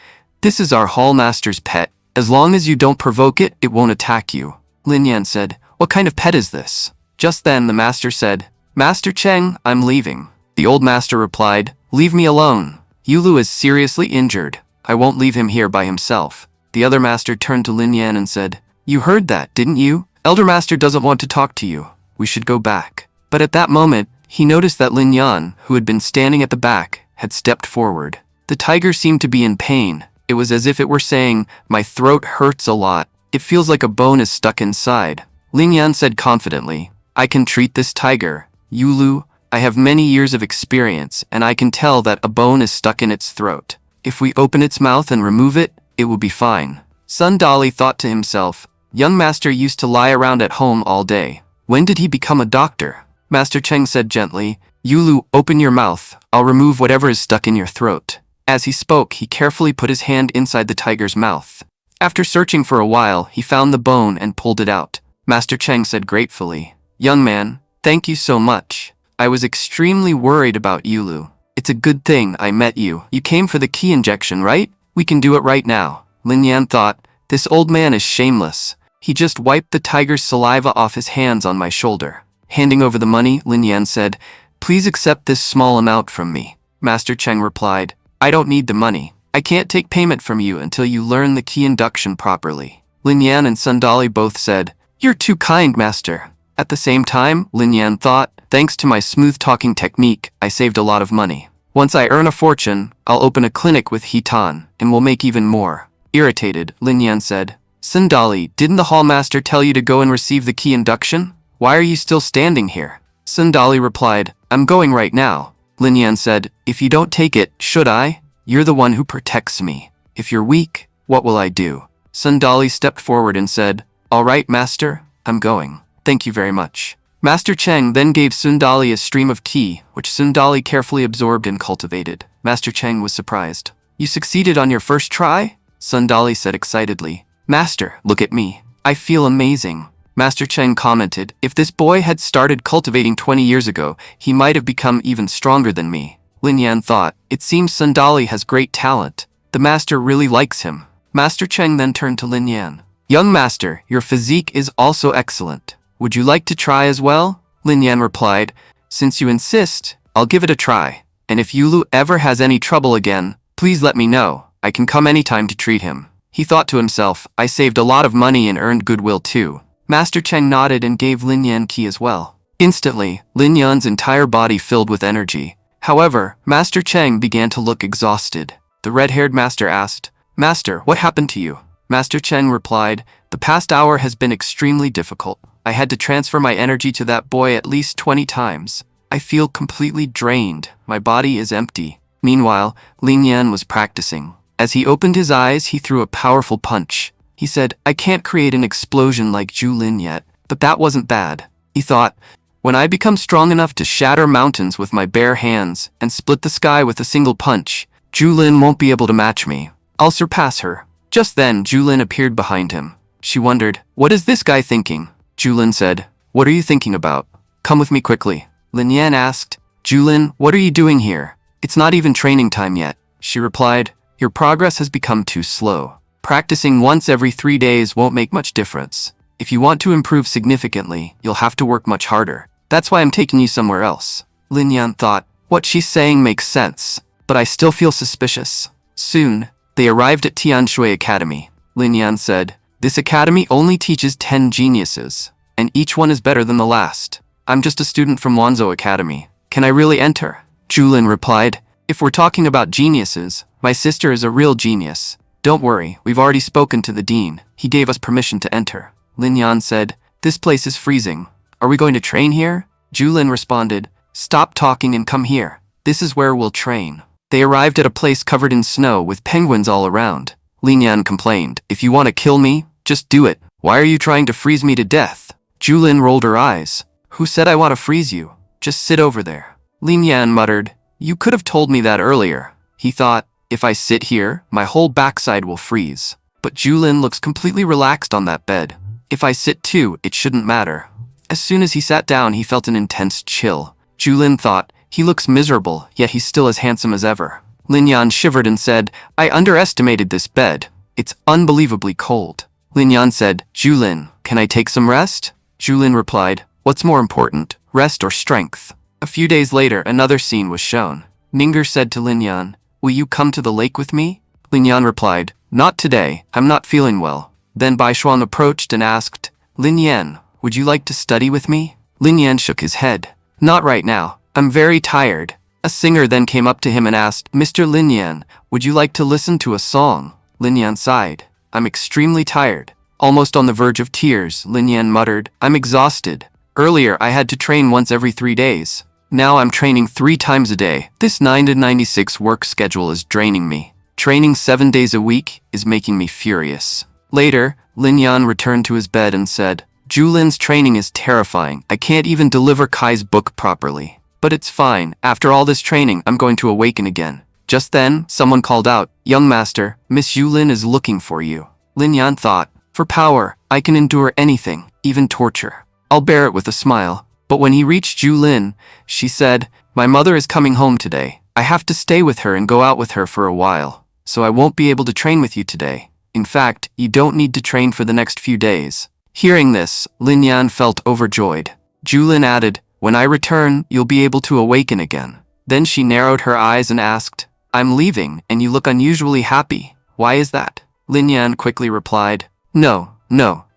This is our hall master's pet. As long as you don't provoke it, it won't attack you. Lin Yan said, What kind of pet is this? Just then the master said, Master Cheng, I'm leaving. The old master replied, Leave me alone. Yulu is seriously injured. I won't leave him here by himself. The other master turned to Lin Yan and said, You heard that, didn't you? Elder master doesn't want to talk to you. We should go back. But at that moment, he noticed that Lin Yan, who had been standing at the back, had stepped forward. The tiger seemed to be in pain. It was as if it were saying, My throat hurts a lot. It feels like a bone is stuck inside. Lin Yan said confidently, I can treat this tiger. Yulu, I have many years of experience, and I can tell that a bone is stuck in its throat. If we open its mouth and remove it, it will be fine. Sundali thought to himself, Young master used to lie around at home all day. When did he become a doctor? Master Cheng said gently, Yulu, open your mouth. I'll remove whatever is stuck in your throat. As he spoke, he carefully put his hand inside the tiger's mouth. After searching for a while, he found the bone and pulled it out. Master Cheng said gratefully, Young man, thank you so much. I was extremely worried about Yulu. It's a good thing I met you. You came for the Ki injection, right? We can do it right now. Lin Yan thought, This old man is shameless. He just wiped the tiger's saliva off his hands on my shoulder. Handing over the money, Lin Yan said, Please accept this small amount from me. Master Cheng replied, I don't need the money. I can't take payment from you until you learn the Ki induction properly. Lin Yan and Sundali both said, You're too kind, master. At the same time, Lin Yan thought, Thanks to my smooth talking technique, I saved a lot of money. Once I earn a fortune, I'll open a clinic with Hitan, and we'll make even more. Irritated, Lin Yan said, Sundali, didn't the hallmaster tell you to go and receive the key induction? Why are you still standing here? Sundali replied, I'm going right now. Lin Yan said, if you don't take it, should I? You're the one who protects me. If you're weak, what will I do? Sundali stepped forward and said, all right, master, I'm going. Thank you very much. Master Cheng then gave Sundali a stream of qi, which Sundali carefully absorbed and cultivated. Master Cheng was surprised. You succeeded on your first try? Sundali said excitedly. Master, look at me. I feel amazing. Master Cheng commented, if this boy had started cultivating 20 years ago, he might have become even stronger than me. Lin Yan thought, it seems Sundali has great talent. The master really likes him. Master Cheng then turned to Lin Yan. Young master, your physique is also excellent. Would you like to try as well? Lin Yan replied, since you insist, I'll give it a try. And if Yulu ever has any trouble again, please let me know. I can come anytime to treat him. He thought to himself, I saved a lot of money and earned goodwill too. Master Cheng nodded and gave Lin Yan qi as well. Instantly, Lin Yan's entire body filled with energy. However, Master Cheng began to look exhausted. The red-haired master asked, Master, what happened to you? Master Cheng replied, the past hour has been extremely difficult. I had to transfer my energy to that boy at least 20 times. I feel completely drained. My body is empty. Meanwhile, Lin Yan was practicing. As he opened his eyes, he threw a powerful punch. He said, I can't create an explosion like Julin yet, but that wasn't bad. He thought, when I become strong enough to shatter mountains with my bare hands and split the sky with a single punch, Julin won't be able to match me. I'll surpass her. Just then, Julin appeared behind him. She wondered, what is this guy thinking? Julin said, what are you thinking about? Come with me quickly. Lin Yan asked, Julin, what are you doing here? It's not even training time yet. She replied, your progress has become too slow. Practicing once every 3 days won't make much difference. If you want to improve significantly, you'll have to work much harder. That's why I'm taking you somewhere else. Lin Yan thought, what she's saying makes sense, but I still feel suspicious. Soon, they arrived at Tianshui Academy. Lin Yan said, this academy only teaches 10 geniuses, and each one is better than the last. I'm just a student from Wanzhou Academy. Can I really enter? Julin replied, if we're talking about geniuses, my sister is a real genius. Don't worry, we've already spoken to the dean. He gave us permission to enter. Lin Yan said, this place is freezing. Are we going to train here? Julin responded, stop talking and come here. This is where we'll train. They arrived at a place covered in snow with penguins all around. Lin Yan complained, if you want to kill me, just do it. Why are you trying to freeze me to death? Julin rolled her eyes. Who said I want to freeze you? Just sit over there. Lin Yan muttered, you could have told me that earlier. He thought, if I sit here, my whole backside will freeze. But Julin looks completely relaxed on that bed. If I sit too, it shouldn't matter. As soon as he sat down, he felt an intense chill. Julin thought, he looks miserable, yet he's still as handsome as ever. Lin Yan shivered and said, I underestimated this bed. It's unbelievably cold. Lin Yan said, Julin, can I take some rest? Julin replied, what's more important, rest or strength? A few days later, another scene was shown. Ninger said to Lin Yan, will you come to the lake with me? Lin Yan replied, not today, I'm not feeling well. Then Bai Shuang approached and asked, Lin Yan, would you like to study with me? Lin Yan shook his head. Not right now, I'm very tired. A singer then came up to him and asked, Mr. Lin Yan, would you like to listen to a song? Lin Yan sighed. I'm extremely tired. Almost on the verge of tears, Lin Yan muttered, I'm exhausted. Earlier, I had to train once every 3 days. Now I'm training 3 times a day. This 9 to 96 work schedule is draining me. Training 7 days a week is making me furious. Later, Lin Yan returned to his bed and said, Julin's training is terrifying. I can't even deliver Kai's book properly. But it's fine. After all this training, I'm going to awaken again. Just then, someone called out, Young master, Miss Yulin is looking for you. Lin Yan thought, for power, I can endure anything, even torture. I'll bear it with a smile. But when he reached Julin, she said, my mother is coming home today. I have to stay with her and go out with her for a while, so I won't be able to train with you today. In fact, you don't need to train for the next few days. Hearing this, Lin Yan felt overjoyed. Julin added, when I return, you'll be able to awaken again. Then she narrowed her eyes and asked, I'm leaving, and you look unusually happy. Why is that? Lin Yan quickly replied, No,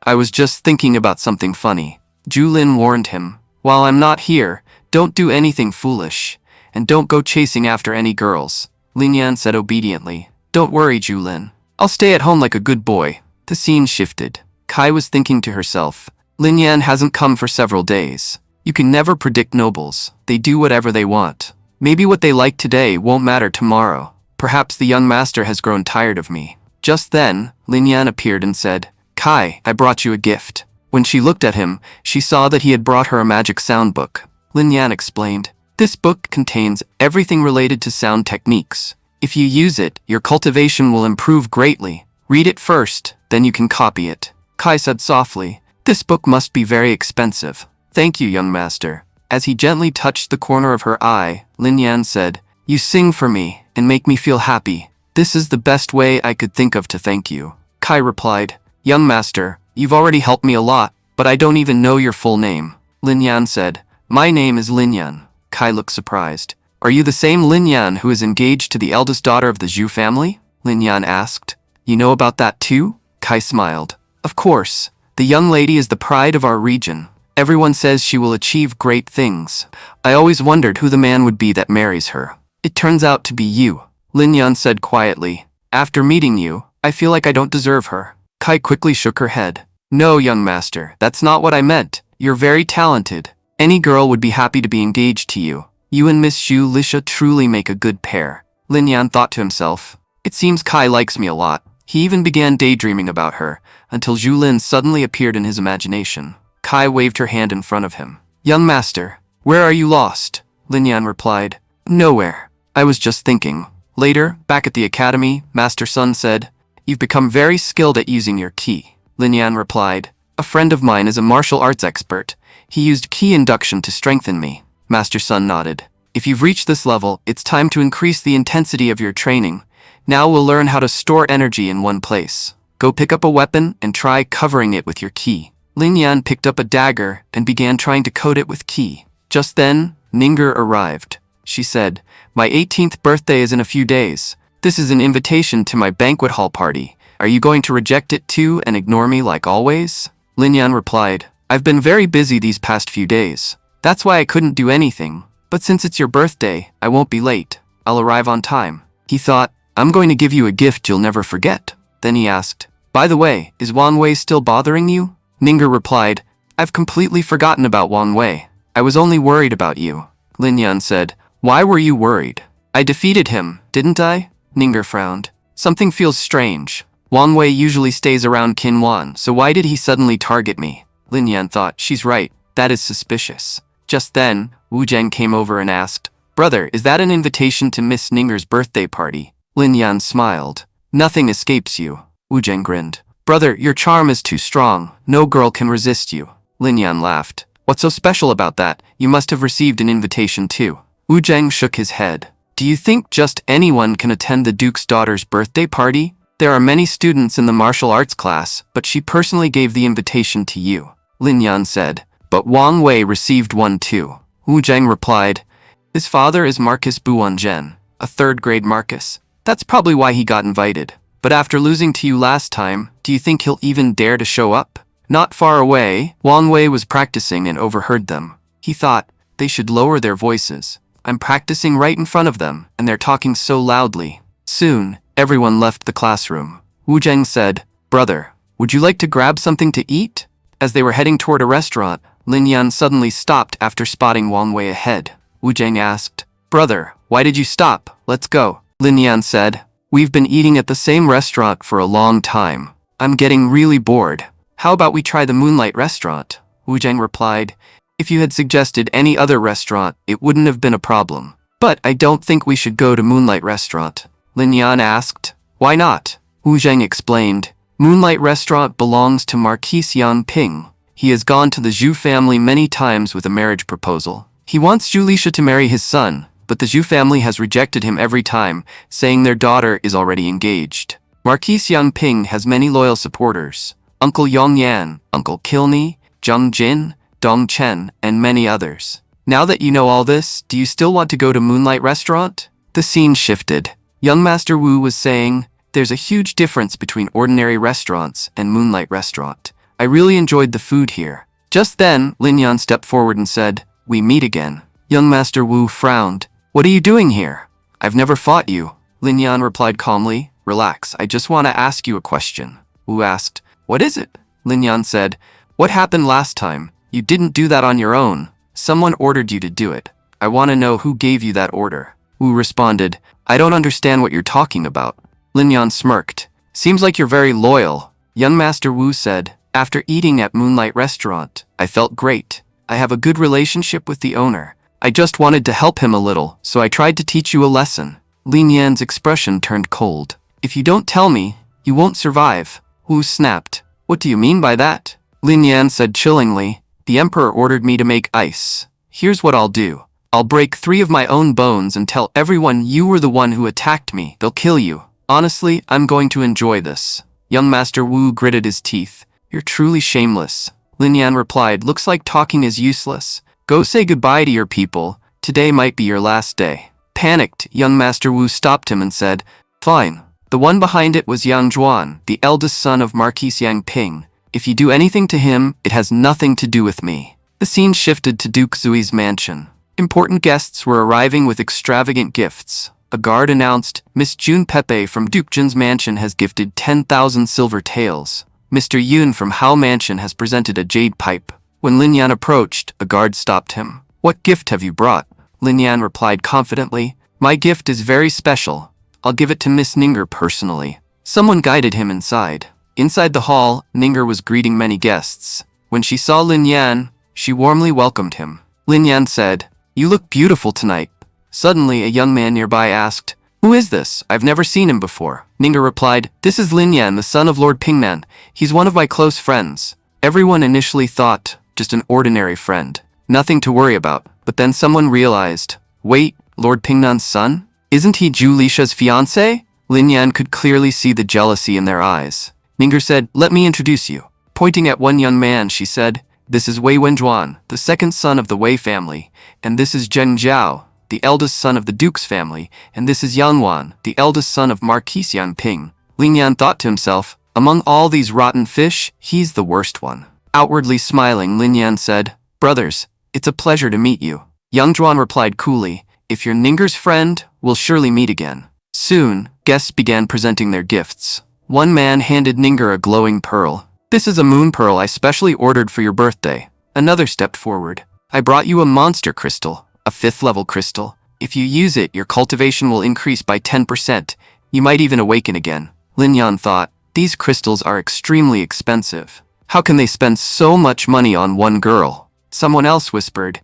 I was just thinking about something funny. Julin warned him, while I'm not here, don't do anything foolish, and don't go chasing after any girls. Lin Yan said obediently. Don't worry, Julin. I'll stay at home like a good boy. The scene shifted. Kai was thinking to herself, Lin Yan hasn't come for several days. You can never predict nobles. They do whatever they want. Maybe what they like today won't matter tomorrow. Perhaps the young master has grown tired of me. Just then, Lin Yan appeared and said, Kai, I brought you a gift. When she looked at him, she saw that he had brought her a magic sound book. Lin Yan explained, this book contains everything related to sound techniques. If you use it, your cultivation will improve greatly. Read it first, then you can copy it. Kai said softly, this book must be very expensive. Thank you, young master. As he gently touched the corner of her eye, Lin Yan said, you sing for me and make me feel happy. This is the best way I could think of to thank you. Kai replied, young master, you've already helped me a lot, but I don't even know your full name. Lin Yan said, my name is Lin Yan. Kai looked surprised. Are you the same Lin Yan who is engaged to the eldest daughter of the Zhu family? Lin Yan asked. You know about that too? Kai smiled. Of course. The young lady is the pride of our region. Everyone says she will achieve great things. I always wondered who the man would be that marries her. It turns out to be you. Lin Yan said quietly. After meeting you, I feel like I don't deserve her. Kai quickly shook her head. No, young master, that's not what I meant. You're very talented. Any girl would be happy to be engaged to you. You and Miss Zhu Lisha truly make a good pair. Lin Yan thought to himself. It seems Kai likes me a lot. He even began daydreaming about her, until Zhu Lin suddenly appeared in his imagination. Kai waved her hand in front of him. Young master, where are you lost? Lin Yan replied. Nowhere. I was just thinking. Later, back at the academy, Master Sun said, you've become very skilled at using your ki. Lin Yan replied, a friend of mine is a martial arts expert. He used ki induction to strengthen me. Master Sun nodded. If you've reached this level, it's time to increase the intensity of your training. Now we'll learn how to store energy in one place. Go pick up a weapon and try covering it with your ki. Lin Yan picked up a dagger and began trying to coat it with ki. Just then, Ninger arrived. She said, my 18th birthday is in a few days. This is an invitation to my banquet hall party. Are you going to reject it too and ignore me like always? Lin Yan replied, I've been very busy these past few days. That's why I couldn't do anything. But since it's your birthday, I won't be late. I'll arrive on time. He thought, I'm going to give you a gift you'll never forget. Then he asked, by the way, is Wang Wei still bothering you? Ninger replied, I've completely forgotten about Wang Wei. I was only worried about you. Lin Yan said, why were you worried? I defeated him, didn't I? Ninger frowned. Something feels strange. Wang Wei usually stays around Qin Wan, so why did he suddenly target me? Lin Yan thought, she's right. That is suspicious. Just then, Wu Zheng came over and asked, brother, is that an invitation to Miss Ninger's birthday party? Lin Yan smiled. Nothing escapes you. Wu Zheng grinned. Brother, your charm is too strong. No girl can resist you. Lin Yan laughed. What's so special about that? You must have received an invitation too. Wu Zheng shook his head. Do you think just anyone can attend the Duke's daughter's birthday party? There are many students in the martial arts class, but she personally gave the invitation to you. Lin Yan said. But Wang Wei received one too. Wu Zheng replied, his father is Marcus Buwanzhen, a third-grade Marcus. That's probably why he got invited. But after losing to you last time, do you think he'll even dare to show up? Not far away, Wang Wei was practicing and overheard them. He thought, they should lower their voices. I'm practicing right in front of them, and they're talking so loudly. Soon, everyone left the classroom. Wu Zheng said, brother, would you like to grab something to eat? As they were heading toward a restaurant, Lin Yan suddenly stopped after spotting Wang Wei ahead. Wu Zheng asked, brother, why did you stop? Let's go. Lin Yan said, we've been eating at the same restaurant for a long time. I'm getting really bored. How about we try the Moonlight restaurant? Wu Zheng replied, if you had suggested any other restaurant, it wouldn't have been a problem. But I don't think we should go to Moonlight restaurant. Lin Yan asked, why not? Wu Zheng explained, Moonlight restaurant belongs to Marquis Yan Ping. He has gone to the Zhu family many times with a marriage proposal. He wants Zhu Lisha to marry his son, but the Zhu family has rejected him every time, saying their daughter is already engaged. Marquis Yan Ping has many loyal supporters. Uncle Yong Yan, Uncle Kilni, Zheng Jin, Dong Chen, and many others. Now that you know all this, do you still want to go to Moonlight restaurant? The scene shifted. Young Master Wu was saying, there's a huge difference between ordinary restaurants and Moonlight restaurant. I really enjoyed the food here. Just then, Lin Yan stepped forward and said, we meet again. Young Master Wu frowned. What are you doing here? I've never fought you. Lin Yan replied calmly. Relax, I just want to ask you a question. Wu asked, what is it? Lin Yan said, what happened last time? You didn't do that on your own. Someone ordered you to do it. I want to know who gave you that order. Wu responded, I don't understand what you're talking about. Lin Yan smirked. Seems like you're very loyal. Young Master Wu said, after eating at Moonlight Restaurant, I felt great. I have a good relationship with the owner. I just wanted to help him a little, so I tried to teach you a lesson. Lin Yan's expression turned cold. If you don't tell me, you won't survive. Wu snapped. What do you mean by that? Lin Yan said chillingly, the emperor ordered me to make ice. Here's what I'll do. I'll break 3 of my own bones and tell everyone you were the one who attacked me. They'll kill you. Honestly, I'm going to enjoy this. Young Master Wu gritted his teeth. You're truly shameless. Lin Yan replied, looks like talking is useless. Go say goodbye to your people. Today might be your last day. Panicked, young Master Wu stopped him and said, fine. The one behind it was Yang Zhuan, the eldest son of Marquis Yang Ping. If you do anything to him, it has nothing to do with me. The scene shifted to Duke Zui's mansion. Important guests were arriving with extravagant gifts. A guard announced, Miss Jun Pepe from Duke Jun's mansion has gifted 10,000 silver taels. Mr. Yun from Hao Mansion has presented a jade pipe. When Lin Yan approached, a guard stopped him. What gift have you brought? Lin Yan replied confidently, my gift is very special. I'll give it to Miss Ninger personally. Someone guided him inside. Inside the hall, Ninger was greeting many guests. When she saw Lin Yan, she warmly welcomed him. Lin Yan said, you look beautiful tonight. Suddenly, a young man nearby asked, who is this? I've never seen him before. Ninger replied, this is Lin Yan, the son of Lord Pingnan. He's one of my close friends. Everyone initially thought, just an ordinary friend. Nothing to worry about. But then someone realized, wait, Lord Pingnan's son? Isn't he Zhu Lisha's fiancé? Lin Yan could clearly see the jealousy in their eyes. Ninger said, let me introduce you. Pointing at one young man, she said, this is Wei Wenzhuan, the second son of the Wei family, and this is Zheng Zhao, the eldest son of the Duke's family, and this is Yang Wan, the eldest son of Marquis Yang Ping. Lin Yan thought to himself, among all these rotten fish, he's the worst one. Outwardly smiling, Lin Yan said, brothers, it's a pleasure to meet you. Yang Zhuan replied coolly, if you're Ninger's friend, we'll surely meet again. Soon, guests began presenting their gifts. One man handed Ninger a glowing pearl. This is a moon pearl I specially ordered for your birthday. Another stepped forward. I brought you a monster crystal, a 5th level crystal. If you use it, your cultivation will increase by 10%. You might even awaken again. Lin Yan thought, these crystals are extremely expensive. How can they spend so much money on one girl? Someone else whispered,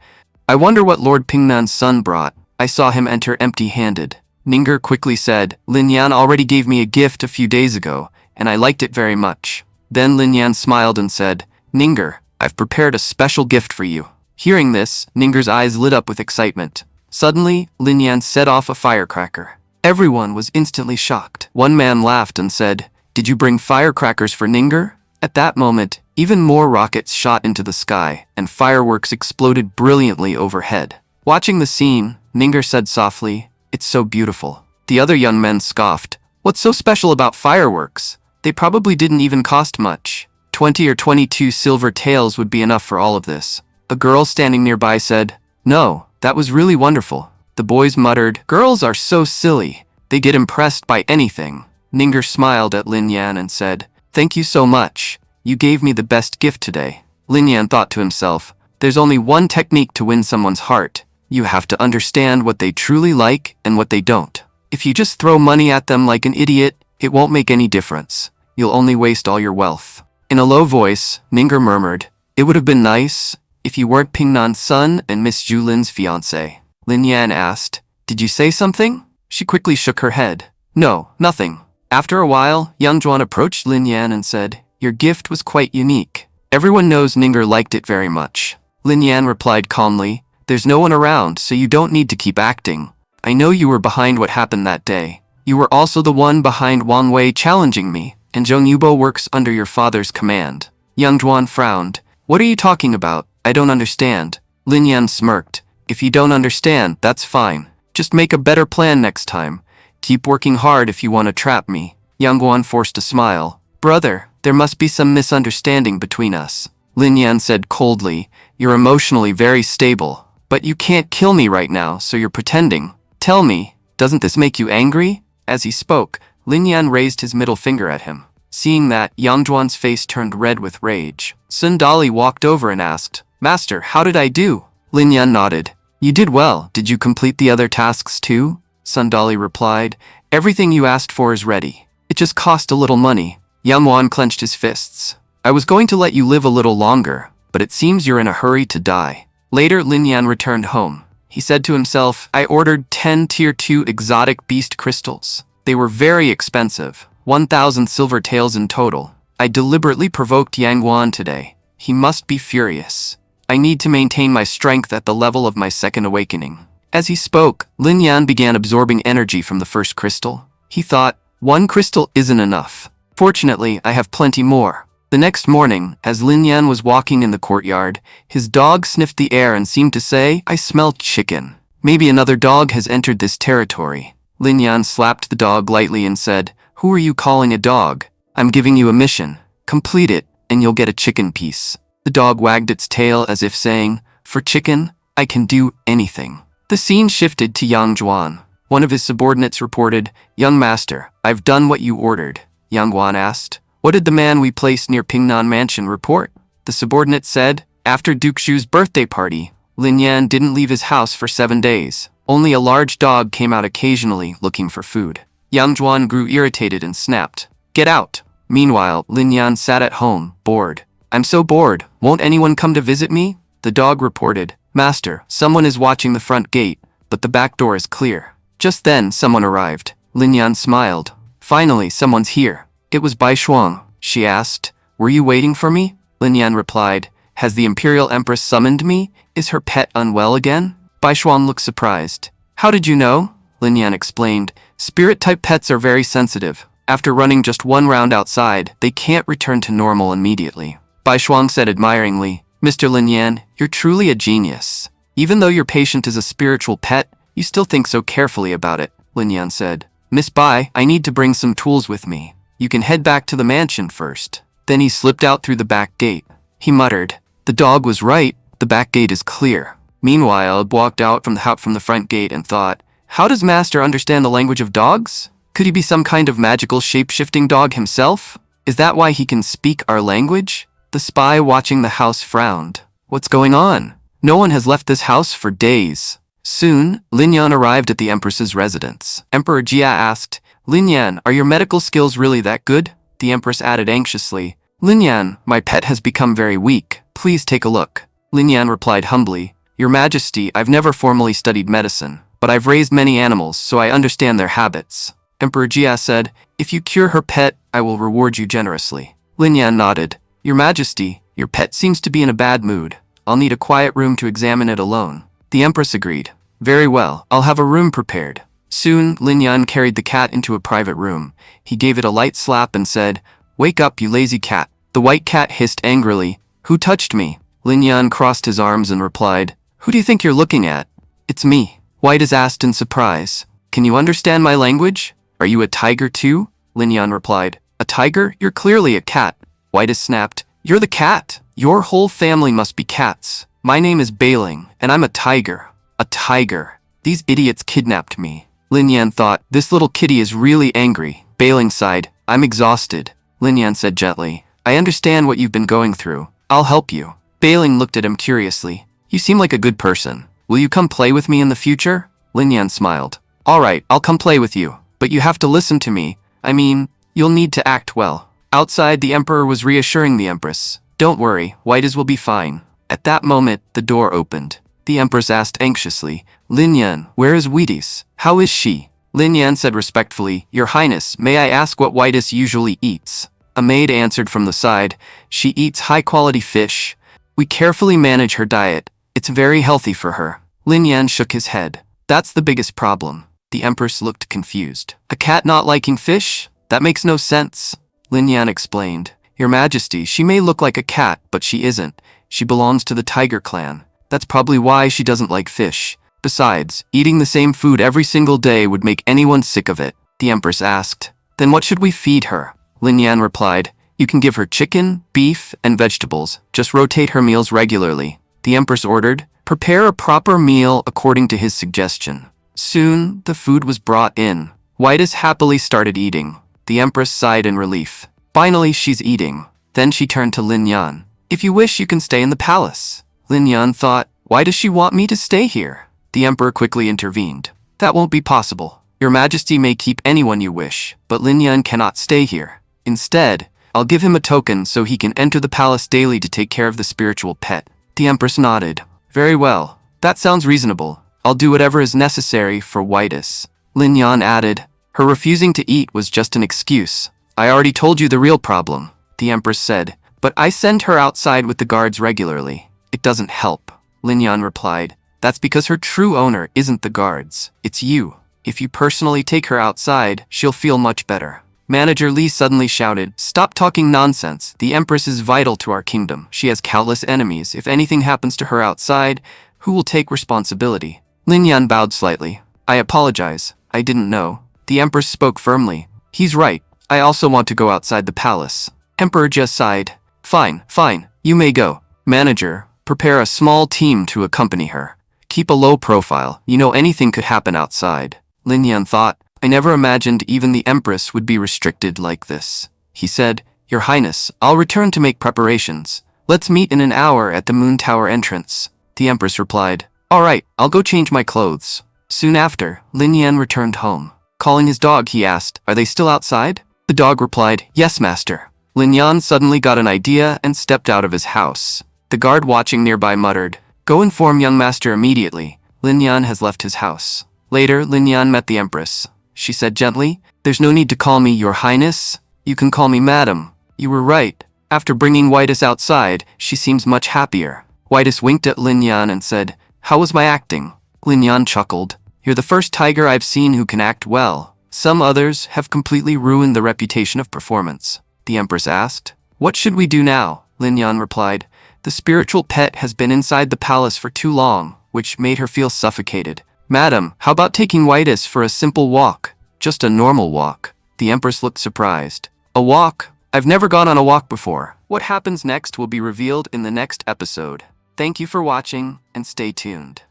I wonder what Lord Pingnan's son brought. I saw him enter empty-handed. Ninger quickly said, Lin Yan already gave me a gift a few days ago, and I liked it very much. Then Lin Yan smiled and said, Ninger, I've prepared a special gift for you. Hearing this, Ninger's eyes lit up with excitement. Suddenly, Lin Yan set off a firecracker. Everyone was instantly shocked. One man laughed and said, did you bring firecrackers for Ninger? At that moment, even more rockets shot into the sky, and fireworks exploded brilliantly overhead. Watching the scene, Ninger said softly, it's so beautiful. The other young men scoffed. What's so special about fireworks? They probably didn't even cost much. 20 or 22 silver taels would be enough for all of this. A girl standing nearby said, no, that was really wonderful. The boys muttered, girls are so silly. They get impressed by anything. Ninger smiled at Lin Yan and said, thank you so much. You gave me the best gift today. Lin Yan thought to himself, there's only one technique to win someone's heart. You have to understand what they truly like and what they don't. If you just throw money at them like an idiot, it won't make any difference. You'll only waste all your wealth. In a low voice, Ninger murmured, it would have been nice if you weren't Pingnan's son and Miss Julin's fiancé. Lin Yan asked, did you say something? She quickly shook her head. No, nothing. After a while, Yang Zhuan approached Lin Yan and said, your gift was quite unique. Everyone knows Ninger liked it very much. Lin Yan replied calmly, there's no one around, so you don't need to keep acting. I know you were behind what happened that day. You were also the one behind Wang Wei challenging me, and Zheng Yubo works under your father's command. Yang Zhuan frowned. What are you talking about? I don't understand. Lin Yan smirked. If you don't understand, that's fine. Just make a better plan next time. Keep working hard if you want to trap me. Yang Guan forced a smile. Brother, there must be some misunderstanding between us. Lin Yan said coldly, you're emotionally very stable, but you can't kill me right now, so you're pretending. Tell me, doesn't this make you angry? As he spoke, Lin Yan raised his middle finger at him. Seeing that, Yang Zhuan's face turned red with rage. Sun Dali walked over and asked, Master, how did I do? Lin Yan nodded. You did well. Did you complete the other tasks too? Sun Dali replied, Everything you asked for is ready. It just cost a little money. Yang Wan clenched his fists. I was going to let you live a little longer, but it seems you're in a hurry to die. Later, Lin Yan returned home. He said to himself, I ordered 10 Tier 2 exotic beast crystals. They were very expensive, 1,000 silver taels in total. I deliberately provoked Yang Wan today. He must be furious. I need to maintain my strength at the level of my second awakening. As he spoke, Lin Yan began absorbing energy from the first crystal. He thought, one crystal isn't enough. Fortunately, I have plenty more. The next morning, as Lin Yan was walking in the courtyard, his dog sniffed the air and seemed to say, I smell chicken. Maybe another dog has entered this territory. Lin Yan slapped the dog lightly and said, Who are you calling a dog? I'm giving you a mission. Complete it, and you'll get a chicken piece. The dog wagged its tail as if saying, For chicken, I can do anything. The scene shifted to Yang Zhuan. One of his subordinates reported, Young master, I've done what you ordered. Yang Guan asked, What did the man we placed near Pingnan Mansion report? The subordinate said, After Duke Shu's birthday party, Lin Yan didn't leave his house for 7 days. Only a large dog came out occasionally looking for food. Yang Zhuan grew irritated and snapped, Get out! Meanwhile, Lin Yan sat at home, bored. I'm so bored, won't anyone come to visit me? The dog reported, Master, someone is watching the front gate, but the back door is clear. Just then, someone arrived. Lin Yan smiled. Finally, someone's here. It was Bai Shuang. She asked, Were you waiting for me? Lin Yan replied, Has the Imperial Empress summoned me? Is her pet unwell again? Bai Shuang looked surprised. How did you know? Lin Yan explained, Spirit-type pets are very sensitive. After running just one round outside, they can't return to normal immediately. Bai Shuang said admiringly, Mr. Lin Yan, you're truly a genius. Even though your patient is a spiritual pet, you still think so carefully about it, Lin Yan said. Miss Bai, I need to bring some tools with me. You can head back to the mansion first. Then he slipped out through the back gate. He muttered, The dog was right, the back gate is clear. Meanwhile, Ed walked out from the front gate and thought, How does Master understand the language of dogs? Could he be some kind of magical shape-shifting dog himself? Is that why he can speak our language? The spy watching the house frowned. What's going on? No one has left this house for days. Soon, Lin Yan arrived at the Empress's residence. Emperor Jia asked, Lin Yan, are your medical skills really that good? The Empress added anxiously, Lin Yan, my pet has become very weak. Please take a look. Lin Yan replied humbly, Your Majesty, I've never formally studied medicine, but I've raised many animals, so I understand their habits. Emperor Jia said, If you cure her pet, I will reward you generously. Lin Yan nodded. Your Majesty, your pet seems to be in a bad mood. I'll need a quiet room to examine it alone. The Empress agreed. Very well, I'll have a room prepared. Soon, Lin Yan carried the cat into a private room. He gave it a light slap and said, Wake up, you lazy cat. The white cat hissed angrily, Who touched me? Lin Yan crossed his arms and replied, Who do you think you're looking at? It's me. White is asked in surprise, Can you understand my language? Are you a tiger too? Lin Yan replied, A tiger? You're clearly a cat. White is snapped, You're the cat. Your whole family must be cats. My name is Bailing, and I'm a tiger. A tiger. These idiots kidnapped me. Lin Yan thought, This little kitty is really angry. Bailing sighed, I'm exhausted. Lin Yan said gently, I understand what you've been going through. I'll help you. Bailing looked at him curiously. You seem like a good person. Will you come play with me in the future? Lin Yan smiled. All right, I'll come play with you. But you have to listen to me. I mean, you'll need to act well. Outside, the Emperor was reassuring the Empress. Don't worry, Whiteys will be fine. At that moment, the door opened. The Empress asked anxiously, Lin Yan, where is Wheaties? How is she? Lin Yan said respectfully, Your Highness, may I ask what Whiteys usually eats? A maid answered from the side, She eats high-quality fish. We carefully manage her diet. It's very healthy for her. Lin Yan shook his head. That's the biggest problem. The Empress looked confused. A cat not liking fish? That makes no sense. Lin Yan explained. Your Majesty, she may look like a cat, but she isn't. She belongs to the tiger clan. That's probably why she doesn't like fish. Besides, eating the same food every single day would make anyone sick of it. The Empress asked. Then what should we feed her? Lin Yan replied. You can give her chicken, beef, and vegetables. Just rotate her meals regularly. The Empress ordered. Prepare a proper meal according to his suggestion. Soon, the food was brought in. Whitus happily started eating. The Empress sighed in relief. Finally, she's eating. Then she turned to Lin Yan. If you wish, you can stay in the palace. Lin Yan thought, why does she want me to stay here? The Emperor quickly intervened. That won't be possible. Your Majesty may keep anyone you wish, but Lin Yan cannot stay here. Instead, I'll give him a token so he can enter the palace daily to take care of the spiritual pet. The Empress nodded. Very well. That sounds reasonable. I'll do whatever is necessary for Whitus. Lin Yan added. Her refusing to eat was just an excuse. I already told you the real problem, the Empress said, but I send her outside with the guards regularly. It doesn't help. Lin Yan replied. That's because her true owner isn't the guards. It's you. If you personally take her outside, she'll feel much better. Manager Li suddenly shouted, Stop talking nonsense. The Empress is vital to our kingdom. She has countless enemies. If anything happens to her outside, who will take responsibility? Lin Yan bowed slightly. I apologize. I didn't know. The Empress spoke firmly. He's right. I also want to go outside the palace. Emperor just sighed. Fine, you may go. Manager, prepare a small team to accompany her. Keep a low profile. You know anything could happen outside. Lin Yan thought, I never imagined even the Empress would be restricted like this. He said, Your Highness, I'll return to make preparations. Let's meet in an hour at the Moon Tower entrance. The Empress replied, All right, I'll go change my clothes. Soon after, Lin Yan returned home. Calling his dog, he asked, Are they still outside? The dog replied, Yes, master. Lin Yan suddenly got an idea and stepped out of his house. The guard watching nearby muttered, Go inform young master immediately. Lin Yan has left his house. Later, Lin Yan met the Empress. She said gently, There's no need to call me Your Highness. You can call me Madam. You were right. After bringing Whitus outside, she seems much happier. Whitus winked at Lin Yan and said, How was my acting? Lin Yan chuckled. You're the first tiger I've seen who can act well. Some others have completely ruined the reputation of performance. The Empress asked, What should we do now? Lin Yan replied, The spiritual pet has been inside the palace for too long, which made her feel suffocated. Madam, how about taking Whitus for a simple walk? Just a normal walk. The Empress looked surprised. A walk? I've never gone on a walk before. What happens next will be revealed in the next episode. Thank you for watching, and stay tuned.